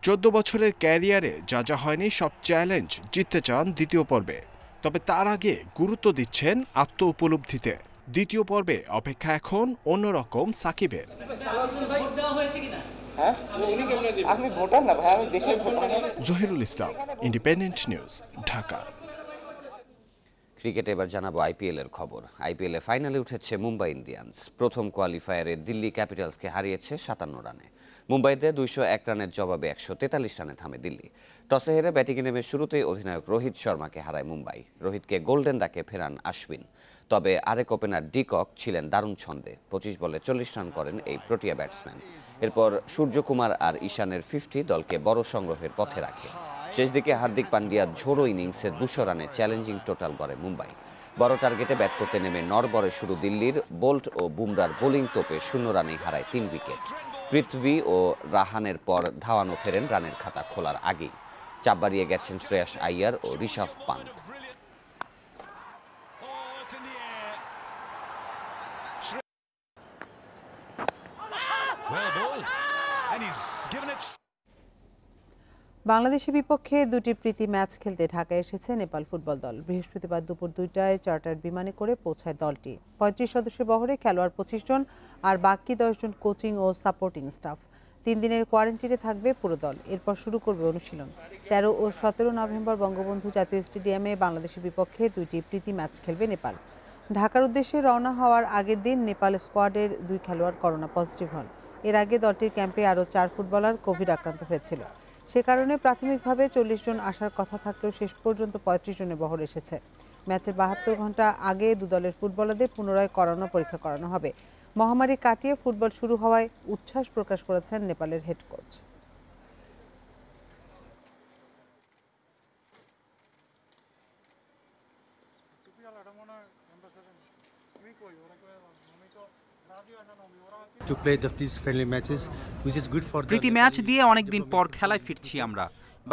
14 বছরের ক্যারিয়ারে যা যা হয়নি সব চ্যালেঞ্জ জিততে চান দ্বিতীয় পর্বে। তবে তার আগে গুরুত্ব দিচ্ছেন আত্ম উপলব্ধিতে। দ্বিতীয় পর্বে অপেক্ষা এখন অন্যরকম সাকিবের। আমি ভোটার না ভাই, আমি দেশের ভোটার। জহিরুল ইসলাম, ইন্ডিপেন্ডেন্ট নিউজ, ঢাকা। ক্রিকেটে এবার জানাবো আইপিএল এর খবর। আইপিএল এ ফাইনালে উঠেছে মুম্বাই ইন্ডিয়ান্স। প্রথম কোয়ালিফায়ারে দিল্লি ক্যাপিটালসকে হারিয়েছে 57 রানে। মুম্বাইতে 201 রানের জবাবে 143 রানে থামে দিল্লি। টসে হেরে ব্যাটিংয়ে নেমে শুরুতেই অধিনায়ক রোহিত শর্মাকে হারায় মুম্বাই। রোহিতকে গোল্ডেন ডাকে ফেরান আশ্বিন। তবে আরেক ওপেনার ডিকক ছিলেন দারুণ ছন্দে। 25 বলে 40 রান করেন এই প্রোটিয়া ব্যাটসম্যান। এরপর সূর্যকুমার আর ঈশানের 50 দলকে বড় সংগ্রহের পথে রাখে। শেষ দিকে হার্দিক পান্ডিয়ার ঝোড়ো ইনিংসে 200 রানে চ্যালেঞ্জিং টোটাল গড়ে মুম্বাই। বড় টার্গেটে ব্যাট করতে নেমে নড়বড়ে শুরু দিল্লির। বোল্ট ও বুমরার বোলিং তোপে 0 রানেই হারায় 3 উইকেট। পৃথ্বী ও রাহানের পর ধাওয়ানো ফেরেন রানের খাতা খোলার আগেই। চাপ বাড়িয়ে গেছেন শ্রেয়াস আইয়ার ও ঋষভ পান্ত। বাংলাদেশের বিপক্ষে 2টি প্রীতি ম্যাচ খেলতে ঢাকায় এসেছে নেপাল ফুটবল দল। বৃহস্পতিবার দুপুর 2টায় চার্টার বিমানে করে পৌঁছায় দলটি। 35 সদস্যের বহরে খেলোয়াড় 25 জন আর বাকি 10 জন কোচিং ও সাপোর্টিং স্টাফ। 3 দিনের কোয়ারেন্টিনে থাকবে পুরো দল। এরপর শুরু করবে অনুশীলন। 13 ও 17 নভেম্বর বঙ্গবন্ধু জাতীয় স্টেডিয়ামে বাংলাদেশের বিপক্ষে 2টি প্রীতি ম্যাচ খেলবে নেপাল। ঢাকার উদ্দেশ্যে রওনা হওয়ার আগের দিন নেপাল স্কোয়াডের 2 খেলোয়াড় করোনা পজিটিভ হন। এর আগে দলটির ক্যাম্পে আরও 4 ফুটবলার কোভিড আক্রান্ত হয়েছিল। সে কারণে প্রাথমিকভাবে 40 জন আসার কথা থাকলেও শেষ পর্যন্ত 35 জনের বহর এসেছে। ম্যাচের 72 ঘন্টা আগে 2 দলের ফুটবলারদের পুনরায় করোনা পরীক্ষা করানো হবে। মহামারী কাটিয়ে ফুটবল শুরু হওয়ায় উচ্ছ্বাস প্রকাশ করেছেন নেপালের হেড কোচ। প্রীতি ম্যাচ দিয়ে অনেকদিন পর খেলায় ফিরছি আমরা।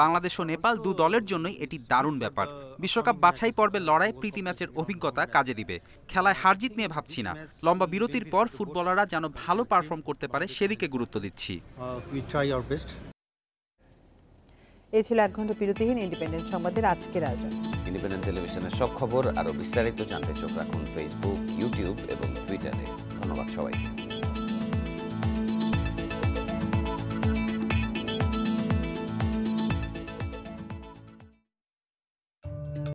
বাংলাদেশ ও নেপাল 2 দলের জন্যই এটি দারুণ ব্যাপার। বিশ্বকাপ বাছাই পর্বের লড়াই প্রীতি ম্যাচের অভিজ্ঞতা কাজে দিবে। খেলায় হারজিত নিয়ে ভাবছি না। লম্বা বিরতির পর ফুটবলাররা যেন ভালো পারফর্ম করতে পারে সেদিকে গুরুত্ব দিচ্ছি। এই ছিল 1 ঘন্টা বিরতিহীন ইন্ডিপেন্ডেন্ট সংবাদের আজকের আয়োজন। ইন্ডিপেন্ডেন্ট টেলিভিশনের সব খবর আরও বিস্তারিত জানতে চোখ রাখুন ফেসবুক, ইউটিউব এবং টুইটারে। ধন্যবাদ সবাইকে।